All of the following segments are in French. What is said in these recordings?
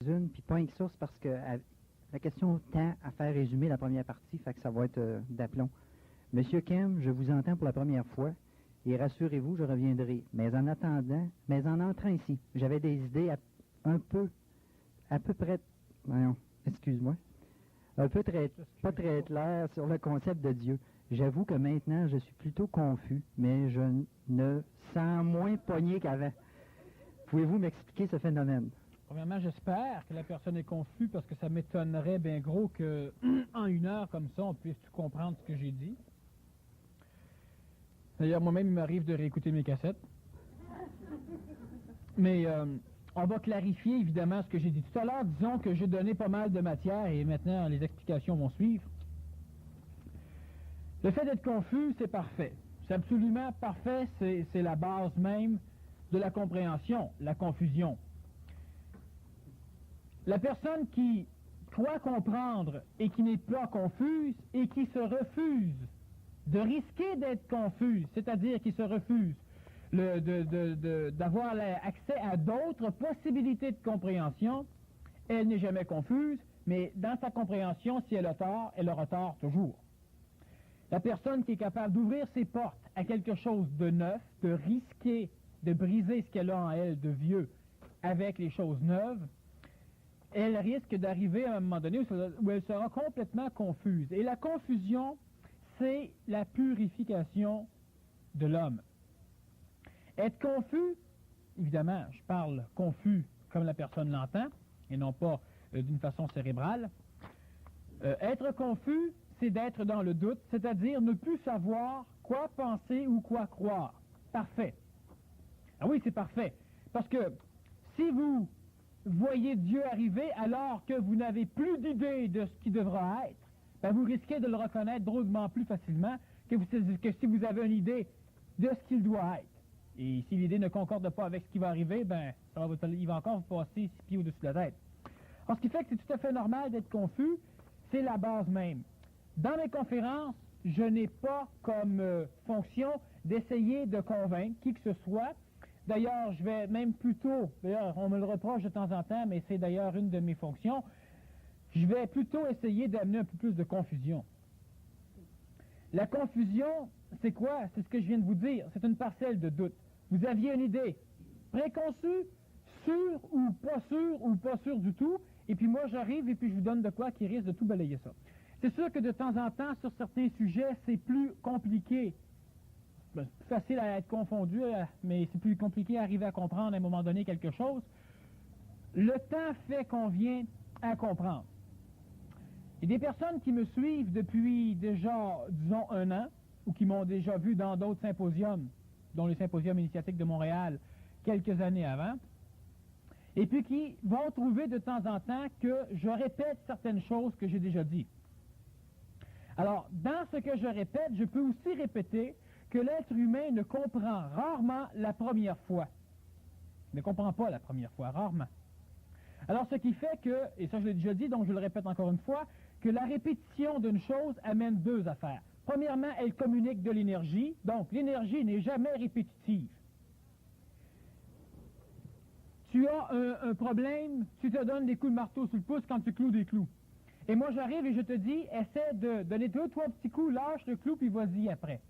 Une, puis pas une source parce que la question tend à faire résumer la première partie, fait que ça va être d'aplomb. Monsieur Kim, je vous entends pour la première fois, et rassurez-vous, je reviendrai. Mais en attendant, mais en entrant ici, j'avais des idées à peu près, voyons, excuse-moi, pas très claires sur le concept de Dieu. J'avoue que maintenant, je suis plutôt confus, mais je ne sens moins pogné qu'avant. Pouvez-vous m'expliquer ce phénomène? Premièrement, j'espère que la personne est confuse parce que ça m'étonnerait bien gros que en 1 heure comme ça, on puisse tout comprendre ce que j'ai dit. D'ailleurs, moi-même, il m'arrive de réécouter mes cassettes. Mais on va clarifier évidemment ce que j'ai dit tout à l'heure. Disons que j'ai donné pas mal de matière et maintenant les explications vont suivre. Le fait d'être confus, c'est parfait. C'est absolument parfait, c'est la base même de la compréhension, la confusion. La personne qui croit comprendre et qui n'est pas confuse et qui se refuse de risquer d'être confuse, c'est-à-dire qui se refuse d'avoir accès à d'autres possibilités de compréhension, elle n'est jamais confuse, mais dans sa compréhension, si elle a tort, elle aura tort toujours. La personne qui est capable d'ouvrir ses portes à quelque chose de neuf, de risquer, de briser ce qu'elle a en elle de vieux avec les choses neuves, elle risque d'arriver à un moment donné où elle sera complètement confuse. Et la confusion, c'est la purification de l'homme. Être confus, évidemment, je parle confus comme la personne l'entend, et non pas d'une façon cérébrale. Être confus, c'est d'être dans le doute, c'est-à-dire ne plus savoir quoi penser ou quoi croire. Parfait. Ah oui, c'est parfait. Parce que si vous voyez Dieu arriver alors que vous n'avez plus d'idée de ce qui devra être, ben vous risquez de le reconnaître drôlement plus facilement que si vous avez une idée de ce qu'il doit être. Et si l'idée ne concorde pas avec ce qui va arriver, ben il va encore vous passer 6 pieds au-dessus de la tête. Alors, ce qui fait que c'est tout à fait normal d'être confus, c'est la base même. Dans mes conférences, je n'ai pas comme fonction d'essayer de convaincre qui que ce soit. D'ailleurs, je vais même plutôt, d'ailleurs, on me le reproche de temps en temps, mais c'est d'ailleurs une de mes fonctions, je vais plutôt essayer d'amener un peu plus de confusion. La confusion, c'est quoi? C'est ce que je viens de vous dire. C'est une parcelle de doute. Vous aviez une idée préconçue, sûre ou pas sûre du tout, et puis moi j'arrive et puis je vous donne de quoi qui risque de tout balayer ça. C'est sûr que de temps en temps, sur certains sujets, c'est plus compliqué. Ben, c'est plus facile à être confondu, mais c'est plus compliqué à arriver à comprendre à un moment donné quelque chose. Le temps fait qu'on vient à comprendre. Il y a des personnes qui me suivent depuis déjà, disons, 1 an, ou qui m'ont déjà vu dans d'autres symposiums, dont le Symposium initiatique de Montréal, quelques années avant, et puis qui vont trouver de temps en temps que je répète certaines choses que j'ai déjà dites. Alors, dans ce que je répète, je peux aussi répéter que l'être humain ne comprend rarement la première fois. Il ne comprend pas la première fois, rarement. Alors, ce qui fait que, et ça je l'ai déjà dit, donc je le répète encore une fois, que la répétition d'une chose amène 2 affaires. Premièrement, elle communique de l'énergie, donc l'énergie n'est jamais répétitive. Tu as un problème, tu te donnes des coups de marteau sur le pouce quand tu cloues des clous. Et moi j'arrive et je te dis, essaie de donner 2 ou 3 petits coups, lâche le clou, puis vas-y après.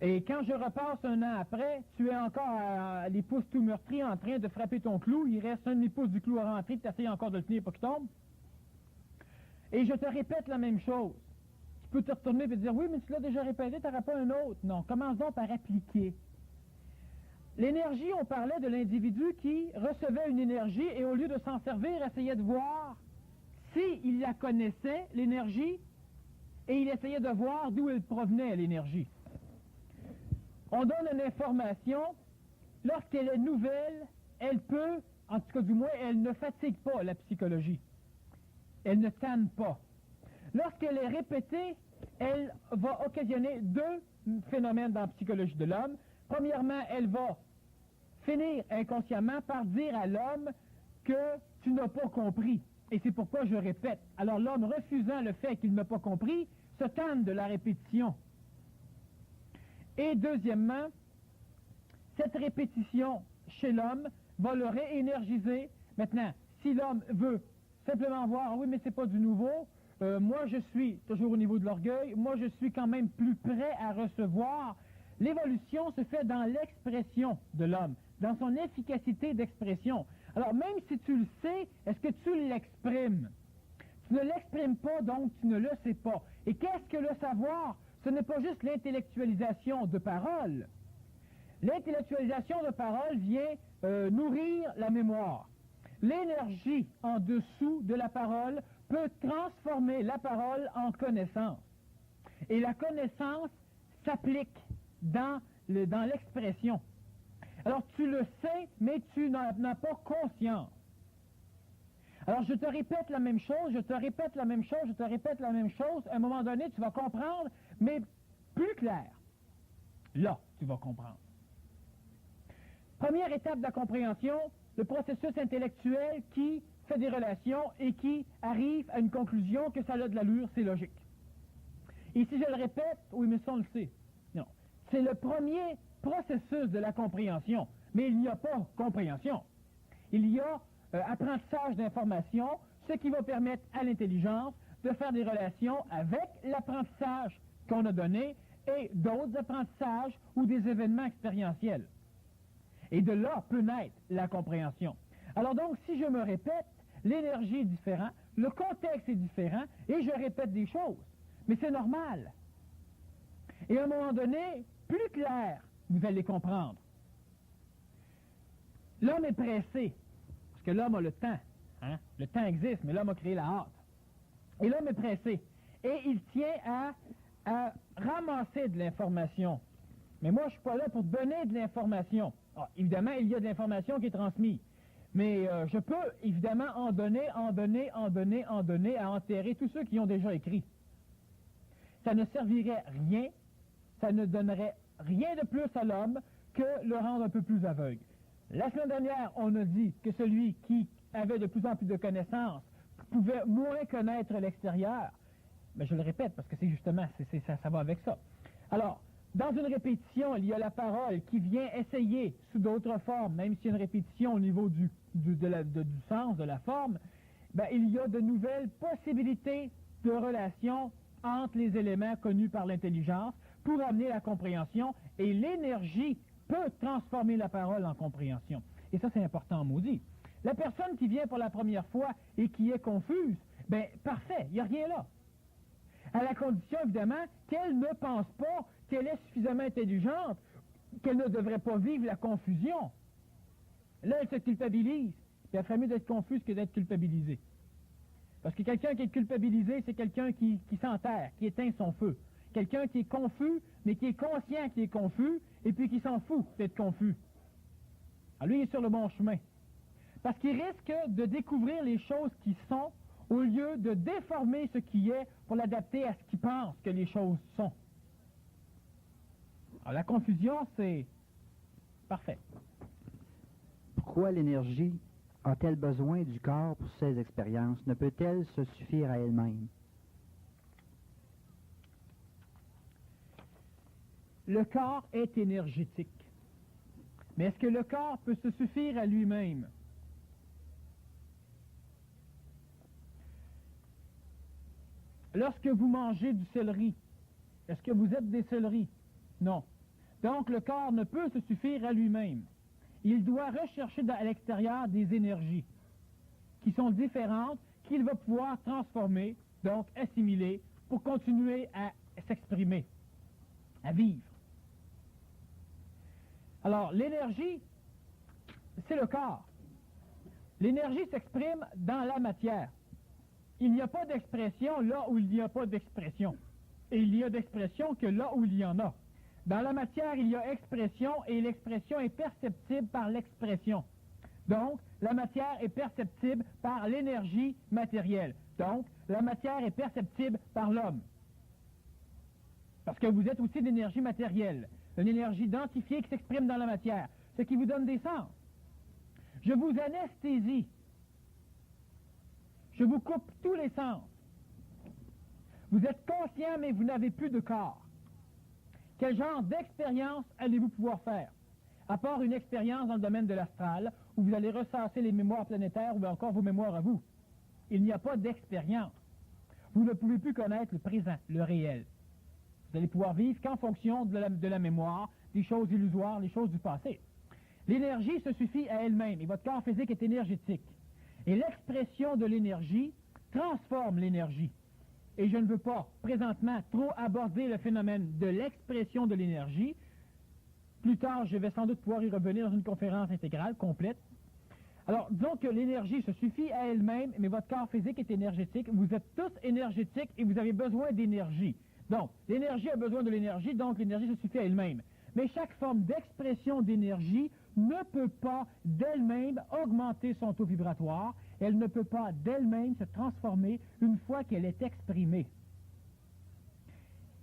Et quand je repasse 1 an après, tu es encore les pouces tout meurtris en train de frapper ton clou, il reste un des pouces du clou à rentrer, tu essaies encore de le tenir pour qu'il tombe. Et je te répète la même chose. Tu peux te retourner et te dire, oui, mais tu l'as déjà répété, tu n'auras pas un autre. Non, commence donc par appliquer. L'énergie, on parlait de l'individu qui recevait une énergie et au lieu de s'en servir, essayait de voir s'il la connaissait, l'énergie, et il essayait de voir d'où elle provenait, l'énergie. On donne une information, lorsqu'elle est nouvelle, elle peut, en tout cas du moins, elle ne fatigue pas la psychologie. Elle ne tanne pas. Lorsqu'elle est répétée, elle va occasionner 2 phénomènes dans la psychologie de l'homme. Premièrement, elle va finir inconsciemment par dire à l'homme que tu n'as pas compris. Et c'est pourquoi je répète. Alors l'homme, refusant le fait qu'il n'a pas compris, se tanne de la répétition. Et deuxièmement, cette répétition chez l'homme va le réénergiser. Maintenant, si l'homme veut simplement voir, ah oui, mais c'est pas du nouveau, moi je suis toujours au niveau de l'orgueil, moi je suis quand même plus prêt à recevoir, l'évolution se fait dans l'expression de l'homme, dans son efficacité d'expression. Alors même si tu le sais, est-ce que tu l'exprimes? Tu ne l'exprimes pas, donc tu ne le sais pas. Et qu'est-ce que le savoir? Ce n'est pas juste l'intellectualisation de parole. L'intellectualisation de parole vient nourrir la mémoire. L'énergie en dessous de la parole peut transformer la parole en connaissance. Et la connaissance s'applique dans l'expression. Alors tu le sais, mais tu n'en as pas conscience. Alors je te répète la même chose, je te répète la même chose, je te répète la même chose. À un moment donné, tu vas comprendre, mais plus clair. Là, tu vas comprendre. Première étape de la compréhension, le processus intellectuel qui fait des relations et qui arrive à une conclusion que ça a de l'allure, c'est logique. Et si je le répète, oui, mais ça on le sait. Non. C'est le premier processus de la compréhension, mais il n'y a pas compréhension. Il y a apprentissage d'informations, ce qui va permettre à l'intelligence de faire des relations avec l'apprentissage qu'on a donné et d'autres apprentissages ou des événements expérientiels. Et de là peut naître la compréhension. Alors donc, si je me répète, l'énergie est différente, le contexte est différent, et je répète des choses. Mais c'est normal. Et à un moment donné, plus clair, vous allez comprendre. L'homme est pressé, parce que l'homme a le temps. Hein? Le temps existe, mais l'homme a créé la hâte. Et l'homme est pressé. Et il tient à ramasser de l'information. Mais moi, je ne suis pas là pour donner de l'information. Ah, évidemment, il y a de l'information qui est transmise. Mais je peux, évidemment, en donner, à enterrer tous ceux qui ont déjà écrit. Ça ne servirait rien, ça ne donnerait rien de plus à l'homme que le rendre un peu plus aveugle. La semaine dernière, on a dit que celui qui avait de plus en plus de connaissances pouvait moins connaître l'extérieur. Mais je le répète, parce que c'est justement, ça va avec ça. Alors, dans une répétition, il y a la parole qui vient essayer, sous d'autres formes, même s'il y a une répétition au niveau du sens, de la forme, ben, il y a de nouvelles possibilités de relations entre les éléments connus par l'intelligence pour amener la compréhension, et l'énergie peut transformer la parole en compréhension. Et ça, c'est important en maudit. La personne qui vient pour la première fois et qui est confuse, ben parfait, il n'y a rien là. À la condition, évidemment, qu'elle ne pense pas qu'elle est suffisamment intelligente, qu'elle ne devrait pas vivre la confusion. Là, elle se culpabilise. Puis elle ferait mieux d'être confuse que d'être culpabilisée. Parce que quelqu'un qui est culpabilisé, c'est quelqu'un qui s'enterre, qui éteint son feu. Quelqu'un qui est confus, mais qui est conscient qu'il est confus, et puis qui s'en fout d'être confus. Alors lui, il est sur le bon chemin. Parce qu'il risque de découvrir les choses qui sont, au lieu de déformer ce qui est pour l'adapter à ce qu'il pense que les choses sont. Alors la confusion, c'est parfait. Pourquoi l'énergie a-t-elle besoin du corps pour ses expériences? Ne peut-elle se suffire à elle-même? Le corps est énergétique. Mais est-ce que le corps peut se suffire à lui-même? Lorsque vous mangez du céleri, est-ce que vous êtes des céleris? Non. Donc le corps ne peut se suffire à lui-même. Il doit rechercher à l'extérieur des énergies qui sont différentes, qu'il va pouvoir transformer, donc assimiler, pour continuer à s'exprimer, à vivre. Alors, l'énergie, c'est le corps. L'énergie s'exprime dans la matière. Il n'y a pas d'expression là où il n'y a pas d'expression. Et il n'y a d'expression que là où il y en a. Dans la matière, il y a expression, et l'expression est perceptible par l'expression. Donc, la matière est perceptible par l'énergie matérielle. Donc, la matière est perceptible par l'homme. Parce que vous êtes aussi d'énergie matérielle, une énergie identifiée qui s'exprime dans la matière, ce qui vous donne des sens. Je vous anesthésie. Je vous coupe tous les sens. Vous êtes conscient, mais vous n'avez plus de corps. Quel genre d'expérience allez-vous pouvoir faire? À part une expérience dans le domaine de l'astral, où vous allez ressasser les mémoires planétaires ou encore vos mémoires à vous. Il n'y a pas d'expérience. Vous ne pouvez plus connaître le présent, le réel. Vous allez pouvoir vivre qu'en fonction de la mémoire, des choses illusoires, les choses du passé. L'énergie se suffit à elle-même et votre corps physique est énergétique. Et l'expression de l'énergie transforme l'énergie. Et je ne veux pas, présentement, trop aborder le phénomène de l'expression de l'énergie. Plus tard, je vais sans doute pouvoir y revenir dans une conférence intégrale, complète. Alors, disons que l'énergie se suffit à elle-même, mais votre corps physique est énergétique. Vous êtes tous énergétiques et vous avez besoin d'énergie. Donc, l'énergie a besoin de l'énergie, donc l'énergie se suffit à elle-même. Mais chaque forme d'expression d'énergie ne peut pas d'elle-même augmenter son taux vibratoire. Elle ne peut pas d'elle-même se transformer une fois qu'elle est exprimée.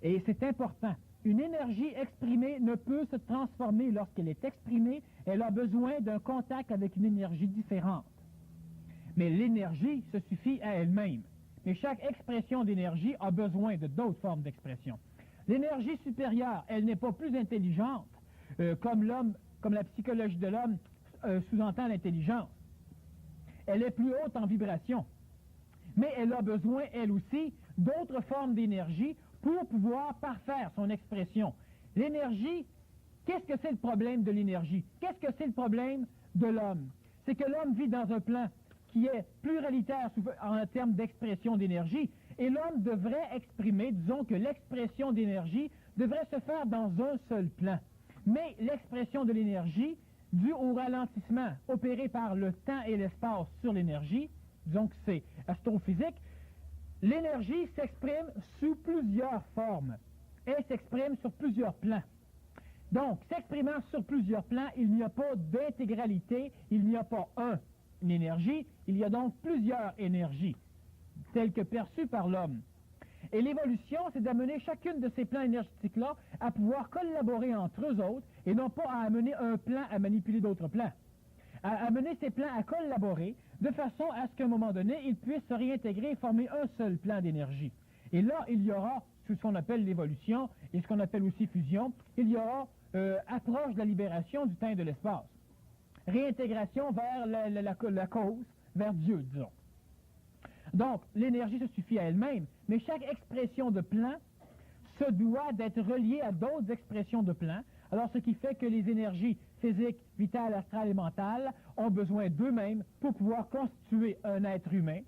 Et c'est important. Une énergie exprimée ne peut se transformer lorsqu'elle est exprimée. Elle a besoin d'un contact avec une énergie différente. Mais l'énergie se suffit à elle-même. Mais chaque expression d'énergie a besoin de d'autres formes d'expression. L'énergie supérieure, elle n'est pas plus intelligente comme l'homme, comme la psychologie de l'homme sous-entend l'intelligence. Elle est plus haute en vibration. Mais elle a besoin, elle aussi, d'autres formes d'énergie pour pouvoir parfaire son expression. L'énergie, qu'est-ce que c'est le problème de l'énergie? Qu'est-ce que c'est le problème de l'homme? C'est que l'homme vit dans un plan qui est pluralitaire en termes d'expression d'énergie, et l'homme devrait exprimer, disons que l'expression d'énergie devrait se faire dans un seul plan. Mais l'expression de l'énergie, due au ralentissement opéré par le temps et l'espace sur l'énergie, disons que c'est astrophysique, l'énergie s'exprime sous plusieurs formes. Elle s'exprime sur plusieurs plans. Donc, s'exprimant sur plusieurs plans, il n'y a pas d'intégralité, il n'y a pas une énergie, il y a donc plusieurs énergies, telles que perçues par l'homme. Et l'évolution, c'est d'amener chacune de ces plans énergétiques-là à pouvoir collaborer entre eux autres, et non pas à amener un plan à manipuler d'autres plans. À amener ces plans à collaborer, de façon à ce qu'à un moment donné, ils puissent se réintégrer et former un seul plan d'énergie. Et là, il y aura, sous ce qu'on appelle l'évolution, et ce qu'on appelle aussi fusion, il y aura approche de la libération du temps et de l'espace. Réintégration vers la cause, vers Dieu, disons. Donc, l'énergie se suffit à elle-même, mais chaque expression de plan se doit d'être reliée à d'autres expressions de plan. Alors, ce qui fait que les énergies physiques, vitales, astrales et mentales ont besoin d'eux-mêmes pour pouvoir constituer un être humain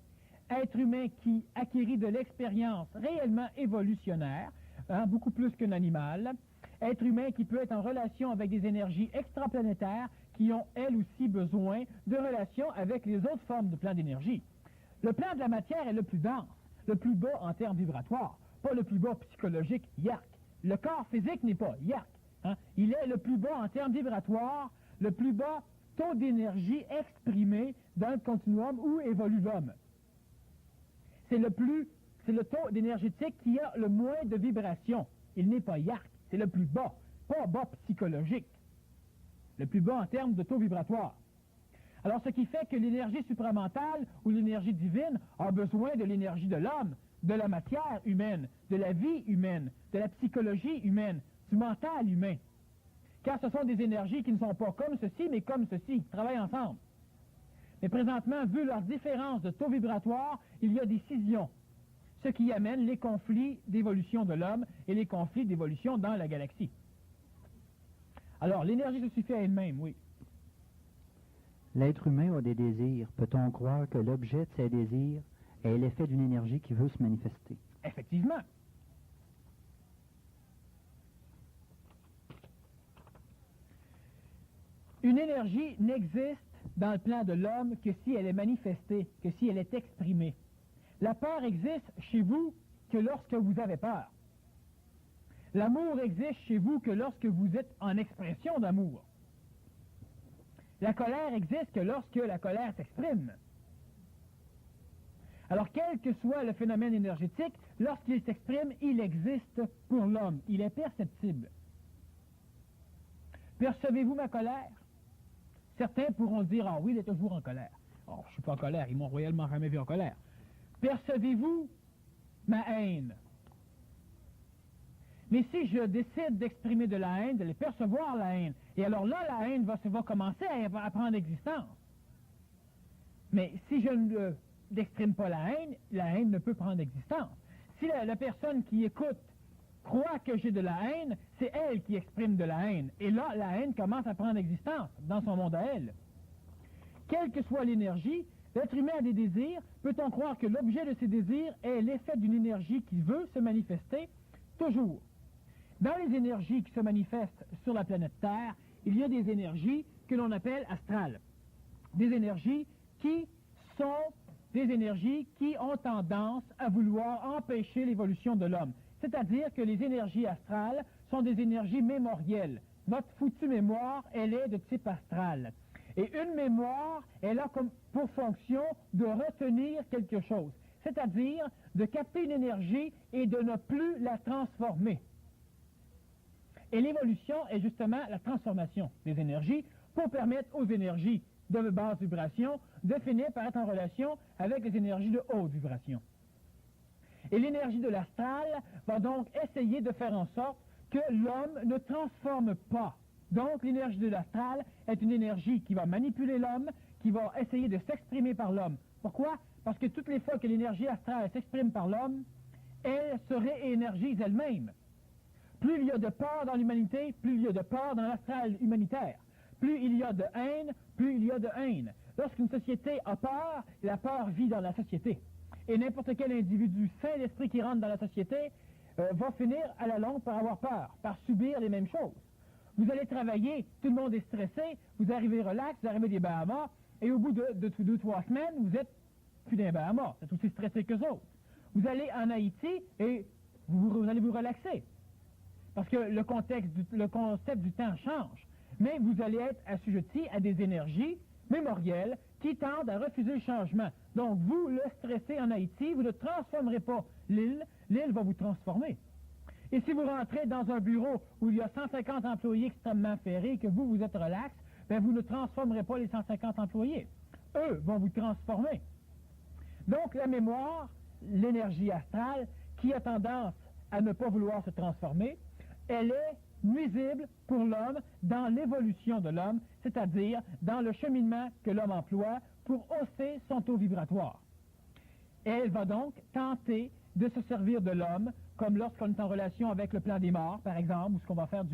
qui acquérit de l'expérience réellement évolutionnaire, beaucoup plus qu'un animal, être humain qui peut être en relation avec des énergies extraplanétaires qui ont, elles aussi, besoin de relations avec les autres formes de plans d'énergie. Le plan de la matière est le plus dense, le plus bas en termes vibratoires, pas le plus bas psychologique, yark. Le corps physique n'est pas yark. Il est le plus bas en termes vibratoires, le plus bas taux d'énergie exprimé dans le continuum où évolue l'homme. C'est le taux d'énergétique qui a le moins de vibrations. Il n'est pas yark, c'est le plus bas, pas bas psychologique. Le plus bas en termes de taux vibratoire. Alors, ce qui fait que l'énergie supramentale ou l'énergie divine a besoin de l'énergie de l'homme, de la matière humaine, de la vie humaine, de la psychologie humaine, du mental humain. Car ce sont des énergies qui ne sont pas comme ceci, mais comme ceci, qui travaillent ensemble. Mais présentement, vu leur différence de taux vibratoire, il y a des scissions, ce qui amène les conflits d'évolution de l'homme et les conflits d'évolution dans la galaxie. Alors, l'énergie se suffit à elle-même, oui. L'être humain a des désirs. Peut-on croire que l'objet de ces désirs est l'effet d'une énergie qui veut se manifester? Effectivement. Une énergie n'existe dans le plan de l'homme que si elle est manifestée, que si elle est exprimée. La peur existe chez vous que lorsque vous avez peur. L'amour existe chez vous que lorsque vous êtes en expression d'amour. La colère existe que lorsque la colère s'exprime. Alors, quel que soit le phénomène énergétique, lorsqu'il s'exprime, il existe pour l'homme. Il est perceptible. Percevez-vous ma colère? Certains pourront se dire, ah oui, il est toujours en colère. Oh, je ne suis pas en colère, ils m'ont royalement jamais vu en colère. Percevez-vous ma haine? Mais si je décide d'exprimer de la haine, de les percevoir la haine, et alors là, la haine va commencer à prendre existence. Mais si je n'exprime pas la haine ne peut prendre existence. Si la personne qui écoute croit que j'ai de la haine, c'est elle qui exprime de la haine. Et là, la haine commence à prendre existence dans son monde à elle. Quelle que soit l'énergie, l'être humain a des désirs. Peut-on croire que l'objet de ces désirs est l'effet d'une énergie qui veut se manifester? Toujours. Dans les énergies qui se manifestent sur la planète Terre, il y a des énergies que l'on appelle astrales. Des énergies qui sont des énergies qui ont tendance à vouloir empêcher l'évolution de l'homme. C'est-à-dire que les énergies astrales sont des énergies mémorielles. Notre foutue mémoire, elle est de type astral. Et une mémoire, elle a comme pour fonction de retenir quelque chose. C'est-à-dire de capter une énergie et de ne plus la transformer. Et l'évolution est justement la transformation des énergies pour permettre aux énergies de basse vibration de finir par être en relation avec les énergies de haute vibration. Et l'énergie de l'astral va donc essayer de faire en sorte que l'homme ne transforme pas. Donc l'énergie de l'astral est une énergie qui va manipuler l'homme, qui va essayer de s'exprimer par l'homme. Pourquoi? Parce que toutes les fois que l'énergie astrale s'exprime par l'homme, elle se réénergise elle-même. Plus il y a de peur dans l'humanité, plus il y a de peur dans l'astral humanitaire. Plus il y a de haine, plus il y a de haine. Lorsqu'une société a peur, la peur vit dans la société. Et n'importe quel individu sain d'esprit qui rentre dans la société va finir à la longue par avoir peur, par subir les mêmes choses. Vous allez travailler, tout le monde est stressé, vous arrivez relax, vous arrivez des Bahamas, et au bout de 2-3 semaines, vous êtes plus d'un Bahamas, vous êtes aussi stressé qu'eux autres. Vous allez en Haïti et vous allez vous relaxer. Parce que le concept du temps change. Mais vous allez être assujetti à des énergies mémorielles qui tendent à refuser le changement. Donc, vous, le stressé en Haïti, vous ne transformerez pas l'île, l'île va vous transformer. Et si vous rentrez dans un bureau où il y a 150 employés extrêmement ferrés et que vous êtes relax, bien, vous ne transformerez pas les 150 employés. Eux vont vous transformer. Donc, la mémoire, l'énergie astrale, qui a tendance à ne pas vouloir se transformer, elle est nuisible pour l'homme dans l'évolution de l'homme, c'est-à-dire dans le cheminement que l'homme emploie pour hausser son taux vibratoire. Elle va donc tenter de se servir de l'homme, comme lorsqu'on est en relation avec le plan des morts, par exemple, ou ce qu'on va faire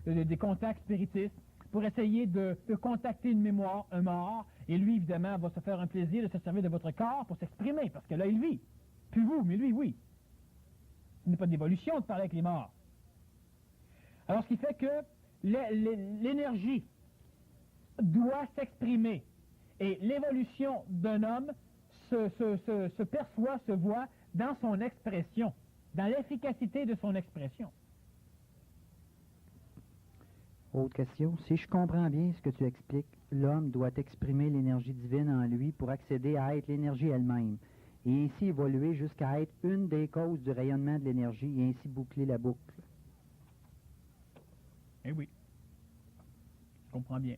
des contacts spiritistes, pour essayer de contacter une mémoire, un mort, et lui, évidemment, va se faire un plaisir de se servir de votre corps pour s'exprimer, parce que là, il vit. Plus vous, mais lui, oui. Il n'y a pas d'évolution de parler avec les morts. Alors, ce qui fait que l'énergie doit s'exprimer. Et l'évolution d'un homme se perçoit, se voit dans son expression, dans l'efficacité de son expression. Autre question. Si je comprends bien ce que tu expliques, l'homme doit exprimer l'énergie divine en lui pour accéder à être l'énergie elle-même, et ainsi évoluer jusqu'à être une des causes du rayonnement de l'énergie et ainsi boucler la boucle. Eh oui, je comprends bien.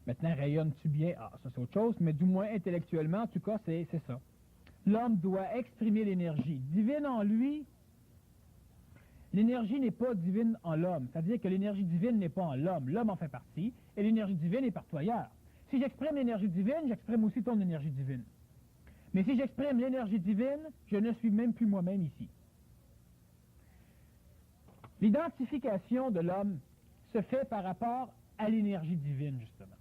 Maintenant, rayonne-tu bien? Ah, ça c'est autre chose, mais du moins intellectuellement, en tout cas, c'est ça. L'homme doit exprimer l'énergie divine en lui. L'énergie n'est pas divine en l'homme, c'est-à-dire que l'énergie divine n'est pas en l'homme. L'homme en fait partie, et l'énergie divine est partout ailleurs. Si j'exprime l'énergie divine, j'exprime aussi ton énergie divine. Mais si j'exprime l'énergie divine, je ne suis même plus moi-même ici. L'identification de l'homme se fait par rapport à l'énergie divine, justement.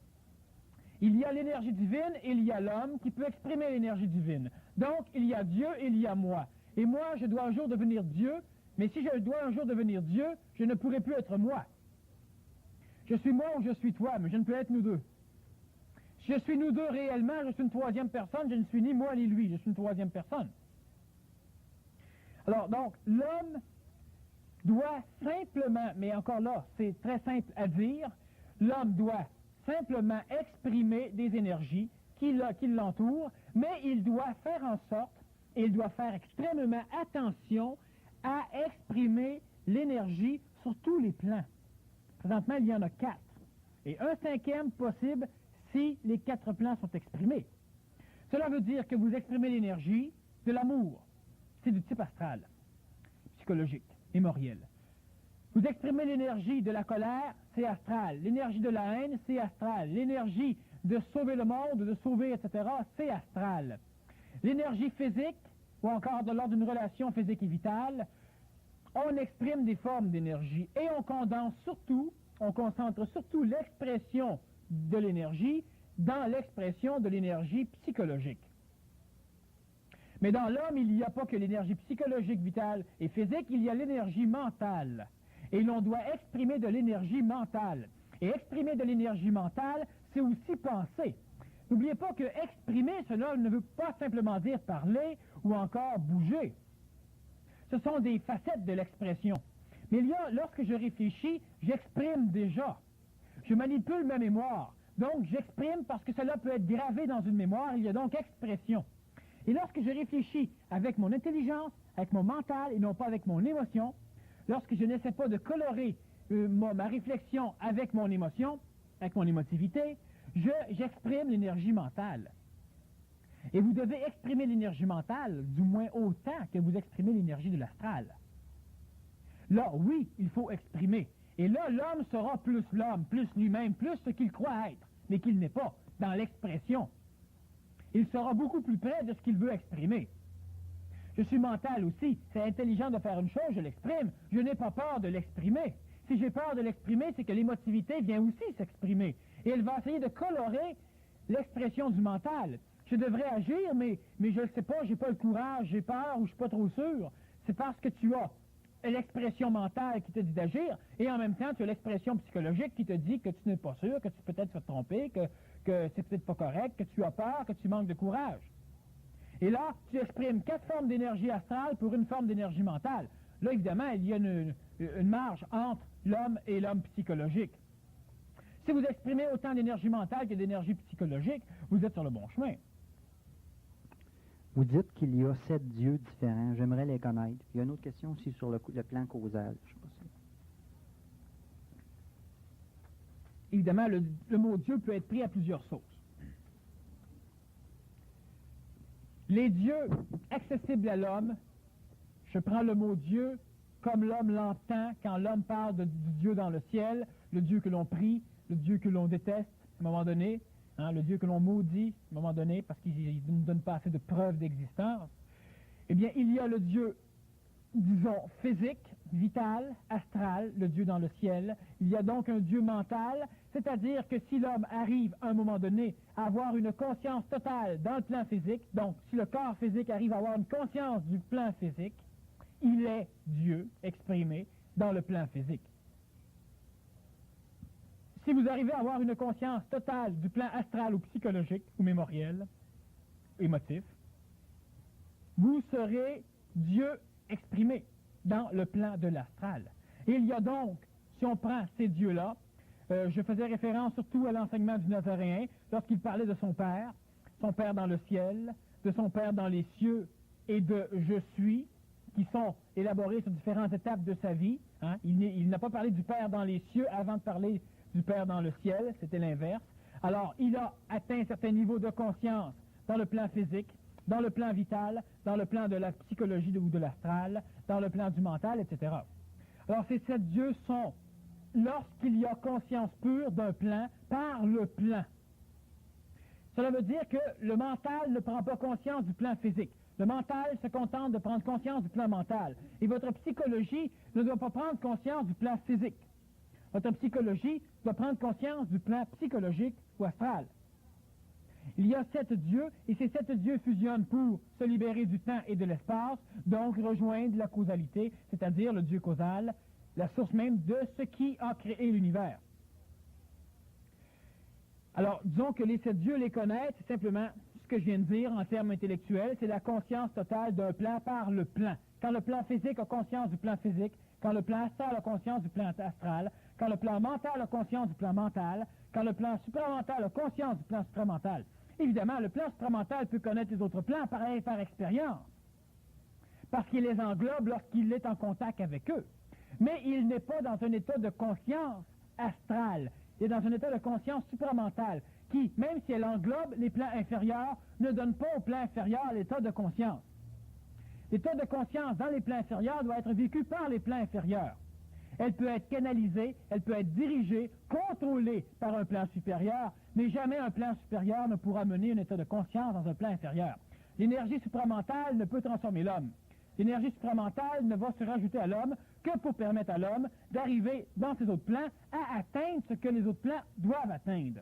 Il y a l'énergie divine et il y a l'homme qui peut exprimer l'énergie divine. Donc, il y a Dieu et il y a moi. Et moi, je dois un jour devenir Dieu, mais si je dois un jour devenir Dieu, je ne pourrai plus être moi. Je suis moi ou je suis toi, mais je ne peux être nous deux. Si je suis nous deux réellement, je suis une troisième personne, je ne suis ni moi ni lui, je suis une troisième personne. Alors, donc, l'homme doit simplement, mais encore là, c'est très simple à dire, l'homme doit simplement exprimer des énergies qui l'entourent, mais il doit faire en sorte, et il doit faire extrêmement attention à exprimer l'énergie sur tous les plans. Présentement, il y en a 4. Et un 5e possible si les 4 plans sont exprimés. Cela veut dire que vous exprimez l'énergie de l'amour. C'est du type astral, psychologique. mémoriel. Vous exprimez l'énergie de la colère, c'est astral. L'énergie de la haine, c'est astral. L'énergie de sauver le monde, de sauver, etc., c'est astral. L'énergie physique, ou encore de l'ordre d'une relation physique et vitale, on exprime des formes d'énergie et on condense surtout, on concentre surtout l'expression de l'énergie dans l'expression de l'énergie psychologique. Mais dans l'homme, il n'y a pas que l'énergie psychologique, vitale et physique, il y a l'énergie mentale. Et l'on doit exprimer de l'énergie mentale. Et exprimer de l'énergie mentale, c'est aussi penser. N'oubliez pas que exprimer, cela ne veut pas simplement dire parler ou encore bouger. Ce sont des facettes de l'expression. Mais lorsque je réfléchis, j'exprime déjà. Je manipule ma mémoire. Donc, j'exprime parce que cela peut être gravé dans une mémoire. Il y a donc expression. Et lorsque je réfléchis avec mon intelligence, avec mon mental et non pas avec mon émotion, lorsque je n'essaie pas de colorer ma réflexion avec mon émotion, avec mon émotivité, j'exprime l'énergie mentale. Et vous devez exprimer l'énergie mentale, du moins autant que vous exprimez l'énergie de l'astral. Là, oui, il faut exprimer. Et là, l'homme sera plus l'homme, plus lui-même, plus ce qu'il croit être, mais qu'il n'est pas, dans l'expression. Il sera beaucoup plus près de ce qu'il veut exprimer. Je suis mental aussi. C'est intelligent de faire une chose, je l'exprime. Je n'ai pas peur de l'exprimer. Si j'ai peur de l'exprimer, c'est que l'émotivité vient aussi s'exprimer. Et elle va essayer de colorer l'expression du mental. Je devrais agir, mais je ne sais pas, j'ai pas le courage, j'ai peur ou je suis pas trop sûr. C'est parce que tu as l'expression mentale qui te dit d'agir, et en même temps, tu as l'expression psychologique qui te dit que tu n'es pas sûr, que tu peux peut-être te tromper, que c'est peut-être pas correct, que tu as peur, que tu manques de courage. Et là, tu exprimes 4 formes d'énergie astrale pour une forme d'énergie mentale. Là, évidemment, il y a une marge entre l'homme et l'homme psychologique. Si vous exprimez autant d'énergie mentale que d'énergie psychologique, vous êtes sur le bon chemin. Vous dites qu'il y a 7 dieux différents. J'aimerais les connaître. Il y a une autre question aussi sur le plan causal. Je sais pas si... Évidemment, le mot Dieu peut être pris à plusieurs sauces. Les dieux accessibles à l'homme, je prends le mot Dieu comme l'homme l'entend quand l'homme parle du Dieu dans le ciel, le Dieu que l'on prie, le Dieu que l'on déteste à un moment donné, le Dieu que l'on maudit à un moment donné parce qu'il ne nous donne pas assez de preuves d'existence. Eh bien, il y a le Dieu, disons, physique, vital, astral, le Dieu dans le ciel. Il y a donc un Dieu mental, c'est-à-dire que si l'homme arrive à un moment donné à avoir une conscience totale dans le plan physique, donc si le corps physique arrive à avoir une conscience du plan physique, il est Dieu exprimé dans le plan physique. Si vous arrivez à avoir une conscience totale du plan astral ou psychologique ou mémoriel, émotif, vous serez Dieu exprimé dans le plan de l'astral. Et il y a donc, si on prend ces dieux-là, je faisais référence surtout à l'enseignement du Nazaréen lorsqu'il parlait de son Père dans le ciel, de son Père dans les cieux et de « je suis », qui sont élaborés sur différentes étapes de sa vie. Il n'a pas parlé du Père dans les cieux avant de parler du Père dans le ciel, c'était l'inverse. Alors, il a atteint un certain niveau de conscience dans le plan physique, dans le plan vital, dans le plan de la psychologie ou de l'astral, dans le plan du mental, etc. Alors, ces 7 dieux sont, lorsqu'il y a conscience pure d'un plan, par le plan. Cela veut dire que le mental ne prend pas conscience du plan physique. Le mental se contente de prendre conscience du plan mental. Et votre psychologie ne doit pas prendre conscience du plan physique. Votre psychologie doit prendre conscience du plan psychologique ou astral. Il y a 7 dieux, et ces 7 dieux fusionnent pour se libérer du temps et de l'espace, donc rejoindre la causalité, c'est-à-dire le Dieu causal, la source même de ce qui a créé l'univers. Alors, disons que les 7 dieux les connaissent, c'est simplement ce que je viens de dire en termes intellectuels, c'est la conscience totale d'un plan par le plan. Quand le plan physique a conscience du plan physique, quand le plan astral a conscience du plan astral, quand le plan mental a conscience du plan mental, quand le plan supramental a conscience du plan supramental. Évidemment, le plan supramental peut connaître les autres plans par expérience, parce qu'il les englobe lorsqu'il est en contact avec eux. Mais il n'est pas dans un état de conscience astrale, il est dans un état de conscience supramental, qui, même si elle englobe les plans inférieurs, ne donne pas au plan inférieur l'état de conscience. l'état de conscience dans les plans inférieurs doit être vécu par les plans inférieurs. Elle peut être canalisée, elle peut être dirigée, contrôlée par un plan supérieur, mais jamais un plan supérieur ne pourra mener un état de conscience dans un plan inférieur. L'énergie supramentale ne peut transformer l'homme. L'énergie supramentale ne va se rajouter à l'homme que pour permettre à l'homme d'arriver dans ces autres plans à atteindre ce que les autres plans doivent atteindre.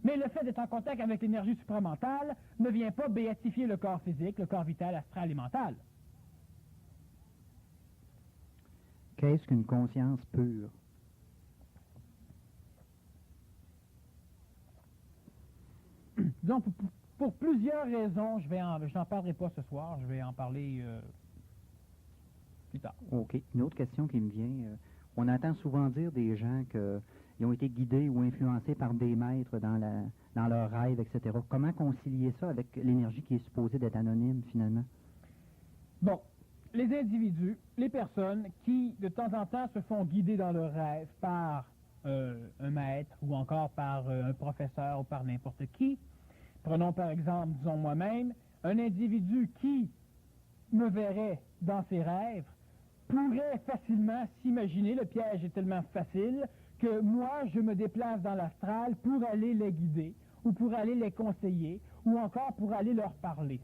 Mais le fait d'être en contact avec l'énergie supramentale ne vient pas béatifier le corps physique, le corps vital, astral et mental. Qu'est-ce qu'une conscience pure? Donc, pour plusieurs raisons, je n'en parlerai pas ce soir, je vais en parler plus tard. OK. Une autre question qui me vient. On entend souvent dire des gens qu'ils ont été guidés ou influencés par des maîtres dans leurs rêves, etc. Comment concilier ça avec l'énergie qui est supposée d'être anonyme, finalement? Bon, les individus, les personnes qui, de temps en temps, se font guider dans leurs rêves par un maître ou encore par un professeur ou par n'importe qui. Prenons par exemple, disons moi-même, un individu qui me verrait dans ses rêves pourrait facilement s'imaginer, le piège est tellement facile, que moi je me déplace dans l'astral pour aller les guider, ou pour aller les conseiller, ou encore pour aller leur parler.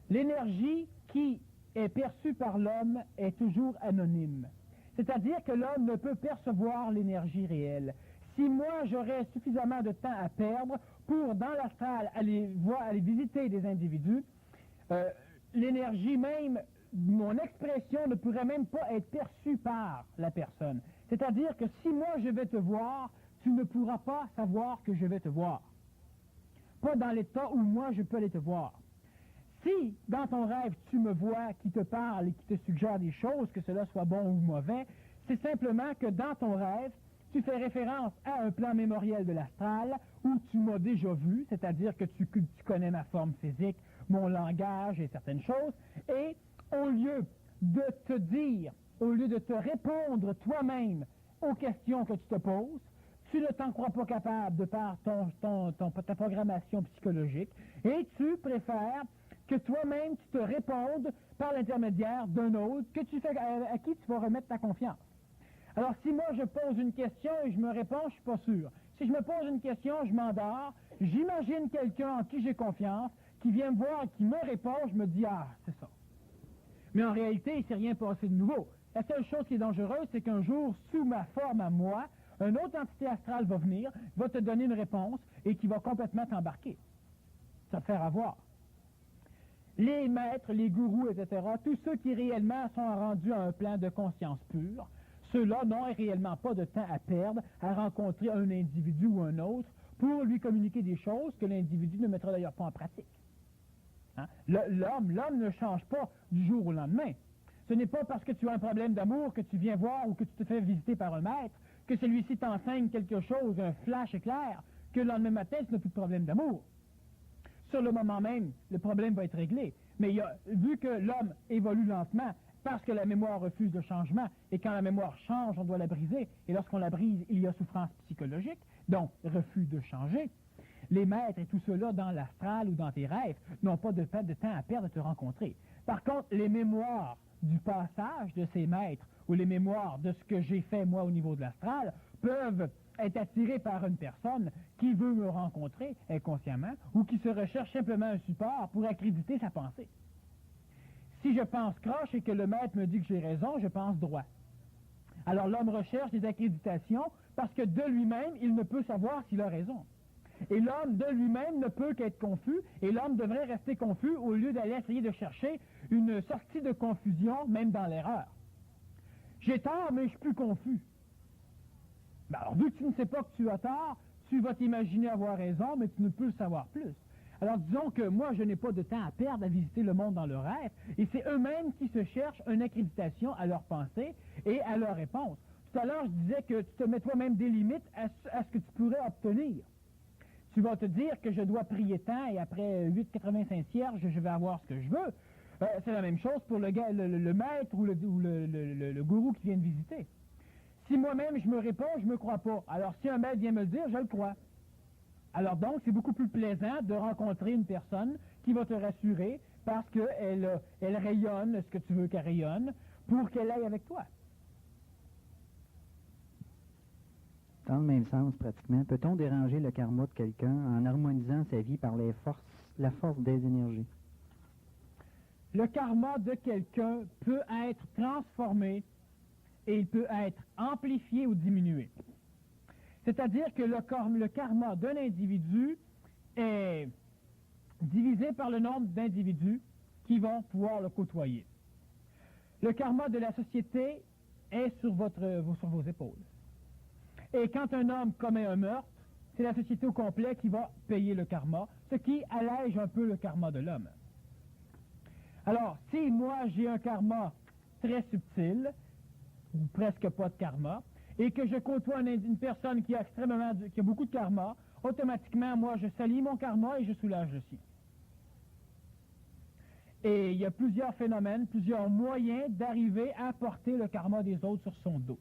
L'énergie qui est perçue par l'homme est toujours anonyme. C'est-à-dire que l'homme ne peut percevoir l'énergie réelle. Si moi j'aurais suffisamment de temps à perdre pour, dans l'astral, aller visiter des individus, l'énergie même, mon expression ne pourrait même pas être perçue par la personne. C'est-à-dire que si moi je vais te voir, tu ne pourras pas savoir que je vais te voir. Pas dans l'état où moi je peux aller te voir. Si, dans ton rêve, tu me vois qui te parle et qui te suggère des choses, que cela soit bon ou mauvais, c'est simplement que dans ton rêve, tu fais référence à un plan mémoriel de l'astral où tu m'as déjà vu, c'est-à-dire que tu connais ma forme physique, mon langage et certaines choses, et au lieu de te dire, au lieu de te répondre toi-même aux questions que tu te poses, tu ne t'en crois pas capable de par ta programmation psychologique, et tu préfères que toi-même tu te répondes par l'intermédiaire d'un autre à qui tu vas remettre ta confiance. Alors, si moi je pose une question et je me réponds, je ne suis pas sûr. Si je me pose une question, je m'endors, j'imagine quelqu'un en qui j'ai confiance, qui vient me voir et qui me répond, je me dis, ah, c'est ça. Mais en réalité, il ne s'est rien passé de nouveau. La seule chose qui est dangereuse, c'est qu'un jour, sous ma forme à moi, une autre entité astrale va venir, va te donner une réponse et qui va complètement t'embarquer. Ça va te faire avoir. Les maîtres, les gourous, etc., tous ceux qui réellement sont rendus à un plan de conscience pure, ceux-là n'ont réellement pas de temps à perdre à rencontrer un individu ou un autre pour lui communiquer des choses que l'individu ne mettra d'ailleurs pas en pratique. Hein? L'homme ne change pas du jour au lendemain. Ce n'est pas parce que tu as un problème d'amour que tu viens voir ou que tu te fais visiter par un maître que celui-ci t'enseigne quelque chose, un flash éclair, que le lendemain matin, tu n'as plus de problème d'amour. Sur le moment même, le problème va être réglé. Mais vu que l'homme évolue lentement, parce que la mémoire refuse le changement, et quand la mémoire change, on doit la briser, et lorsqu'on la brise, il y a souffrance psychologique, donc refus de changer, les maîtres et tout cela dans l'astral ou dans tes rêves n'ont pas de temps à perdre à te rencontrer. Par contre, les mémoires du passage de ces maîtres, ou les mémoires de ce que j'ai fait moi au niveau de l'astral, peuvent être attirés par une personne qui veut me rencontrer inconsciemment, ou qui se recherche simplement un support pour accréditer sa pensée. Si je pense croche et que le maître me dit que j'ai raison, je pense droit. Alors l'homme recherche des accréditations parce que de lui-même, il ne peut savoir s'il a raison. Et l'homme de lui-même ne peut qu'être confus, et l'homme devrait rester confus au lieu d'aller essayer de chercher une sortie de confusion, même dans l'erreur. J'ai tort, mais je suis plus confus. Ben alors, vu que tu ne sais pas que tu as tort, tu vas t'imaginer avoir raison, mais tu ne peux le savoir plus. Alors disons que moi, je n'ai pas de temps à perdre à visiter le monde dans le rêve, et c'est eux-mêmes qui se cherchent une accréditation à leur pensée et à leur réponse. Tout à l'heure, je disais que tu te mets toi-même des limites à ce que tu pourrais obtenir. Tu vas te dire que je dois prier tant, et après 8,85 cierges, je vais avoir ce que je veux. C'est la même chose pour le maître ou le gourou qui vient de visiter. Si moi-même je me réponds, je ne me crois pas. Alors si un maître vient me le dire, je le crois. Alors donc, c'est beaucoup plus plaisant de rencontrer une personne qui va te rassurer parce qu'elle elle rayonne ce que tu veux qu'elle rayonne pour qu'elle aille avec toi. Dans le même sens, pratiquement, peut-on déranger le karma de quelqu'un en harmonisant sa vie par la force des énergies? Le karma de quelqu'un peut être transformé et il peut être amplifié ou diminué. C'est-à-dire que le karma d'un individu est divisé par le nombre d'individus qui vont pouvoir le côtoyer. Le karma de la société est sur vos épaules. Et quand un homme commet un meurtre, c'est la société au complet qui va payer le karma, ce qui allège un peu le karma de l'homme. Alors, si moi j'ai un karma très subtil, ou presque pas de karma, et que je côtoie une personne qui a beaucoup de karma, automatiquement, moi, je salis mon karma et je soulage le sien. Et il y a plusieurs phénomènes, plusieurs moyens d'arriver à porter le karma des autres sur son dos.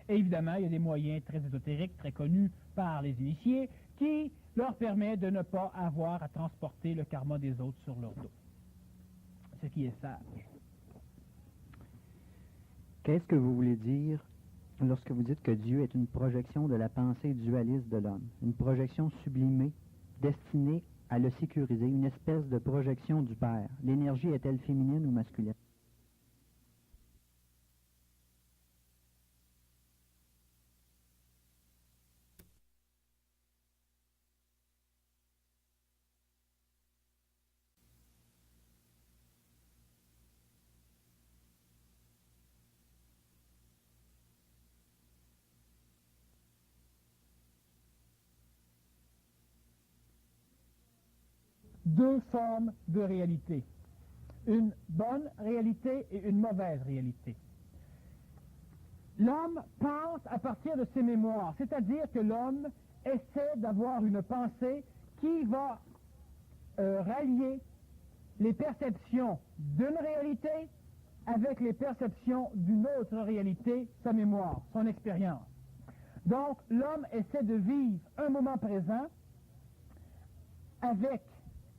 Et évidemment, il y a des moyens très ésotériques, très connus par les initiés, qui leur permettent de ne pas avoir à transporter le karma des autres sur leur dos. Ce qui est sage. Qu'est-ce que vous voulez dire lorsque vous dites que Dieu est une projection de la pensée dualiste de l'homme, une projection sublimée, destinée à le sécuriser, une espèce de projection du Père? L'énergie est-elle féminine ou masculine? Deux formes de réalité. Une bonne réalité et une mauvaise réalité. L'homme pense à partir de ses mémoires, c'est-à-dire que l'homme essaie d'avoir une pensée qui va rallier les perceptions d'une réalité avec les perceptions d'une autre réalité, sa mémoire, son expérience. Donc, l'homme essaie de vivre un moment présent avec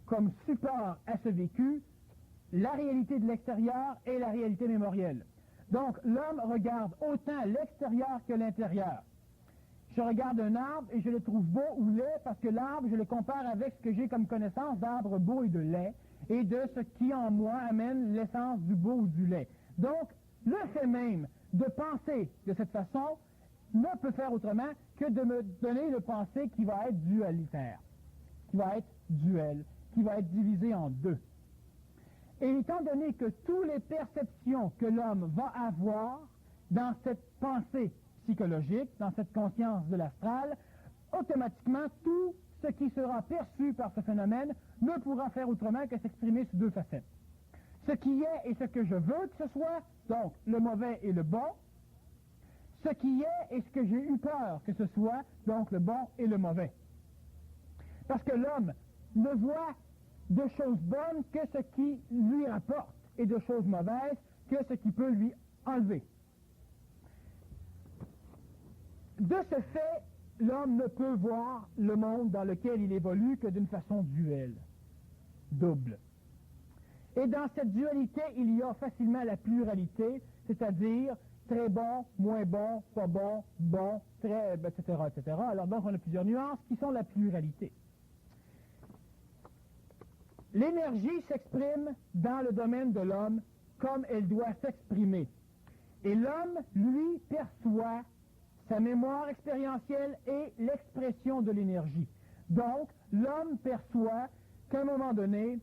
comme support à ce vécu la réalité de l'extérieur et la réalité mémorielle. Donc, l'homme regarde autant l'extérieur que l'intérieur. Je regarde un arbre et je le trouve beau ou laid parce que l'arbre, je le compare avec ce que j'ai comme connaissance d'arbre beau et de laid et de ce qui en moi amène l'essence du beau ou du laid. Donc, le fait même de penser de cette façon ne peut faire autrement que de me donner une pensée qui va être dualitaire, qui va être duel, qui va être divisée en deux. Et étant donné que toutes les perceptions que l'homme va avoir dans cette pensée psychologique, dans cette conscience de l'astral, automatiquement, tout ce qui sera perçu par ce phénomène ne pourra faire autrement que s'exprimer sous deux facettes. Ce qui est et ce que je veux que ce soit, donc le mauvais et le bon, ce qui est et ce que j'ai eu peur que ce soit, donc le bon et le mauvais. Parce que l'homme ne voit de choses bonnes que ce qui lui rapporte et de choses mauvaises que ce qui peut lui enlever. De ce fait, l'homme ne peut voir le monde dans lequel il évolue que d'une façon duelle, double. Et dans cette dualité, il y a facilement la pluralité, c'est-à-dire très bon, moins bon, pas bon, bon, très, etc., etc. Alors donc, on a plusieurs nuances qui sont la pluralité. L'énergie s'exprime dans le domaine de l'homme comme elle doit s'exprimer. Et l'homme, lui, perçoit sa mémoire expérientielle et l'expression de l'énergie. Donc, l'homme perçoit qu'à un moment donné,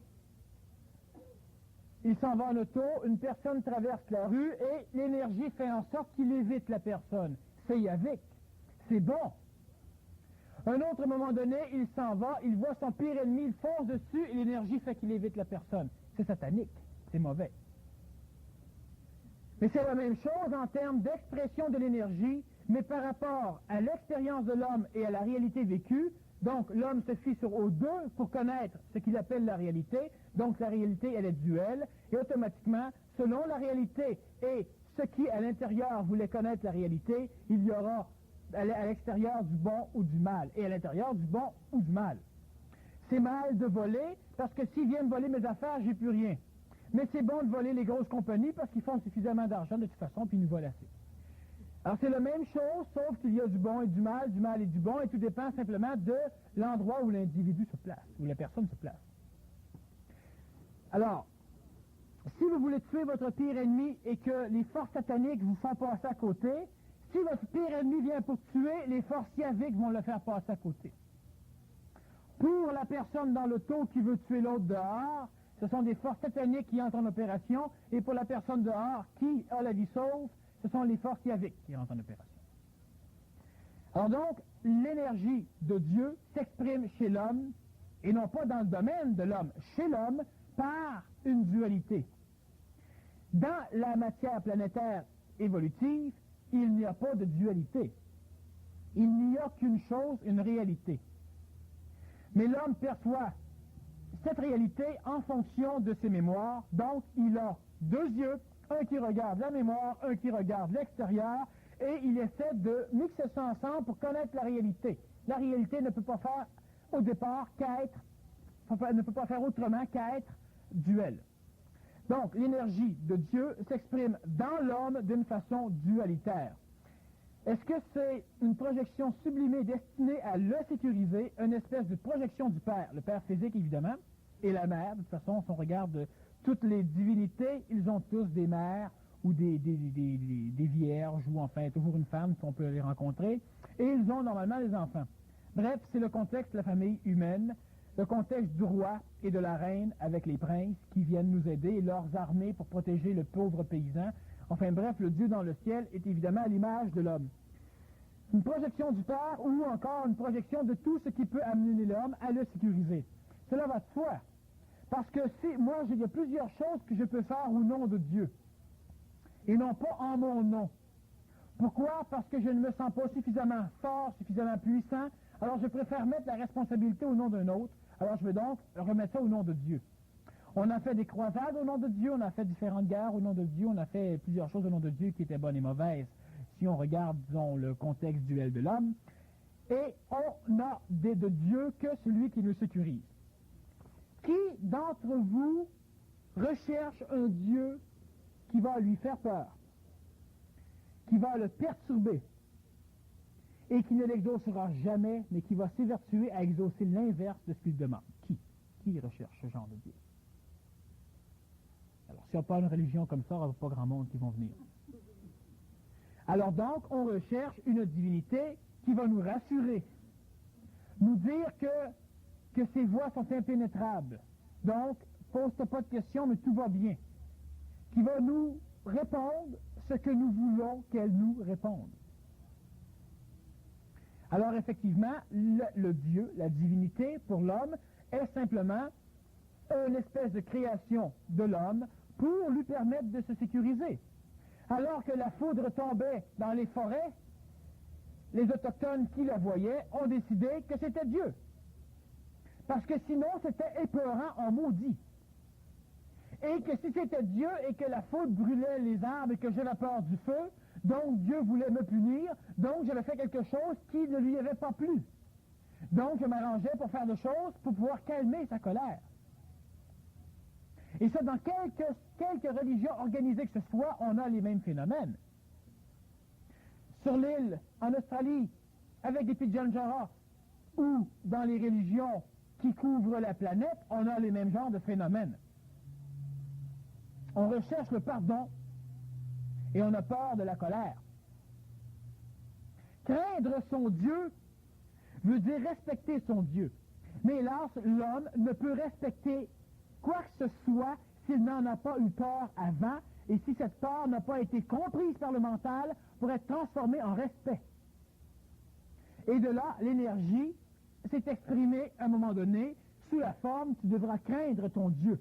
il s'en va en auto, une personne traverse la rue et l'énergie fait en sorte qu'il évite la personne. C'est yavique. C'est bon. Un autre moment donné, il s'en va, il voit son pire ennemi, il fonce dessus et l'énergie fait qu'il évite la personne. C'est satanique. C'est mauvais. Mais c'est la même chose en termes d'expression de l'énergie, mais par rapport à l'expérience de l'homme et à la réalité vécue. Donc, l'homme se fie aux deux pour connaître ce qu'il appelle la réalité. Donc, la réalité, elle est duelle. Et automatiquement, selon la réalité et ce qui, à l'intérieur, voulait connaître la réalité, il y aura à l'extérieur du bon ou du mal, et à l'intérieur du bon ou du mal. C'est mal de voler, parce que s'ils viennent voler mes affaires, j'ai plus rien. Mais c'est bon de voler les grosses compagnies, parce qu'ils font suffisamment d'argent de toute façon, puis ils nous volent assez. Alors c'est la même chose, sauf qu'il y a du bon et du mal et du bon, et tout dépend simplement de l'endroit où l'individu se place, où la personne se place. Alors, si vous voulez tuer votre pire ennemi et que les forces sataniques vous font passer à côté, si votre pire ennemi vient pour tuer, les forces yaviques vont le faire passer à côté. Pour la personne dans l'auto qui veut tuer l'autre dehors, ce sont des forces sataniques qui entrent en opération, et pour la personne dehors qui a la vie sauve, ce sont les forces yaviques qui entrent en opération. Alors donc, l'énergie de Dieu s'exprime chez l'homme, et non pas dans le domaine de l'homme, chez l'homme, par une dualité. Dans la matière planétaire évolutive, il n'y a pas de dualité. Il n'y a qu'une chose, une réalité. Mais l'homme perçoit cette réalité en fonction de ses mémoires, donc il a deux yeux, un qui regarde la mémoire, un qui regarde l'extérieur, et il essaie de mixer ça ensemble pour connaître la réalité. La réalité ne peut pas faire au départ ne peut pas faire autrement qu'être duel. Donc, l'énergie de Dieu s'exprime dans l'homme d'une façon dualitaire. Est-ce que c'est une projection sublimée destinée à le sécuriser, une espèce de projection du Père, le Père physique évidemment, et la Mère? De toute façon, si on regarde toutes les divinités, ils ont tous des mères ou des vierges, ou enfin toujours une femme si on peut les rencontrer, et ils ont normalement des enfants. Bref, c'est le contexte de la famille humaine, le contexte du roi et de la reine avec les princes qui viennent nous aider et leurs armées pour protéger le pauvre paysan. Enfin bref, le Dieu dans le ciel est évidemment à l'image de l'homme. Une projection du Père ou encore une projection de tout ce qui peut amener l'homme à le sécuriser. Cela va de soi. Parce que il y a plusieurs choses que je peux faire au nom de Dieu. Et non pas en mon nom. Pourquoi? Parce que je ne me sens pas suffisamment fort, suffisamment puissant. Alors je préfère mettre la responsabilité au nom d'un autre. Alors je vais donc remettre ça au nom de Dieu. On a fait des croisades au nom de Dieu, on a fait différentes guerres au nom de Dieu, on a fait plusieurs choses au nom de Dieu qui étaient bonnes et mauvaises, si on regarde, disons, le contexte duel de l'homme. Et on n'a de Dieu que celui qui nous sécurise. Qui d'entre vous recherche un Dieu qui va lui faire peur, qui va le perturber, et qui ne l'exaucera jamais, mais qui va s'évertuer à exaucer l'inverse de ce qu'il demande? Qui recherche ce genre de Dieu? Alors, s'il n'y a pas une religion comme ça, il n'y aura pas grand monde qui vont venir. Alors donc, on recherche une divinité qui va nous rassurer, nous dire que ses voies sont impénétrables. Donc, pose-toi pas de questions, mais tout va bien. Qui va nous répondre ce que nous voulons qu'elle nous réponde. Alors effectivement, le Dieu, la divinité pour l'homme, est simplement une espèce de création de l'homme pour lui permettre de se sécuriser. Alors que la foudre tombait dans les forêts, les autochtones qui la voyaient ont décidé que c'était Dieu. Parce que sinon, c'était épeurant en maudit. Et que si c'était Dieu et que la foudre brûlait les arbres et que j'avais peur du feu, donc Dieu voulait me punir, donc j'avais fait quelque chose qui ne lui avait pas plu. Donc je m'arrangeais pour faire des choses pour pouvoir calmer sa colère. Et ça, dans quelques religions organisées que ce soit, on a les mêmes phénomènes. Sur l'île, en Australie, avec des Pitjantjara, ou dans les religions qui couvrent la planète, on a les mêmes genres de phénomènes. On recherche le pardon et on a peur de la colère. Craindre son Dieu veut dire respecter son Dieu. Mais hélas, l'homme ne peut respecter quoi que ce soit s'il n'en a pas eu peur avant et si cette peur n'a pas été comprise par le mental pour être transformée en respect. Et de là, l'énergie s'est exprimée à un moment donné sous la forme « tu devras craindre ton Dieu ».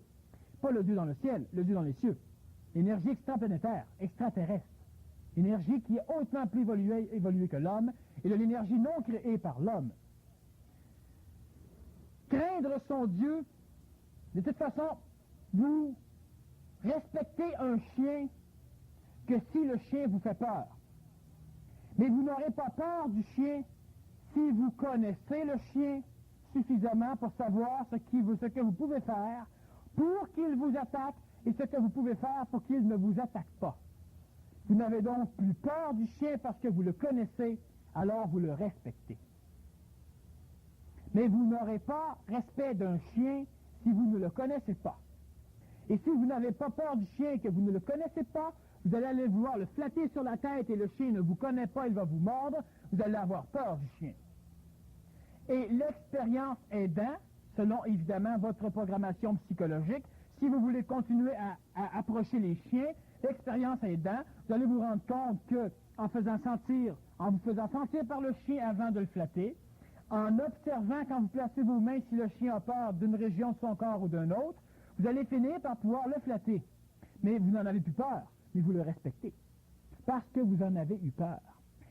Pas le Dieu dans le ciel, le Dieu dans les cieux. L'énergie extraplanétaire, extraterrestre. L'énergie qui est hautement plus évoluée que l'homme et de l'énergie non créée par l'homme. Craindre son Dieu, de toute façon, vous respectez un chien que si le chien vous fait peur. Mais vous n'aurez pas peur du chien si vous connaissez le chien suffisamment pour savoir ce que vous pouvez faire pour qu'il vous attaque et ce que vous pouvez faire pour qu'il ne vous attaque pas. Vous n'avez donc plus peur du chien parce que vous le connaissez, alors vous le respectez. Mais vous n'aurez pas respect d'un chien si vous ne le connaissez pas. Et si vous n'avez pas peur du chien et que vous ne le connaissez pas, vous allez aller vouloir le flatter sur la tête et le chien ne vous connaît pas, il va vous mordre, vous allez avoir peur du chien. Et l'expérience aidant, selon évidemment votre programmation psychologique, si vous voulez continuer à approcher les chiens, l'expérience aidant, vous allez vous rendre compte que en vous faisant sentir par le chien avant de le flatter, en observant quand vous placez vos mains si le chien a peur d'une région de son corps ou d'un autre, vous allez finir par pouvoir le flatter. Mais vous n'en avez plus peur, mais vous le respectez. Parce que vous en avez eu peur.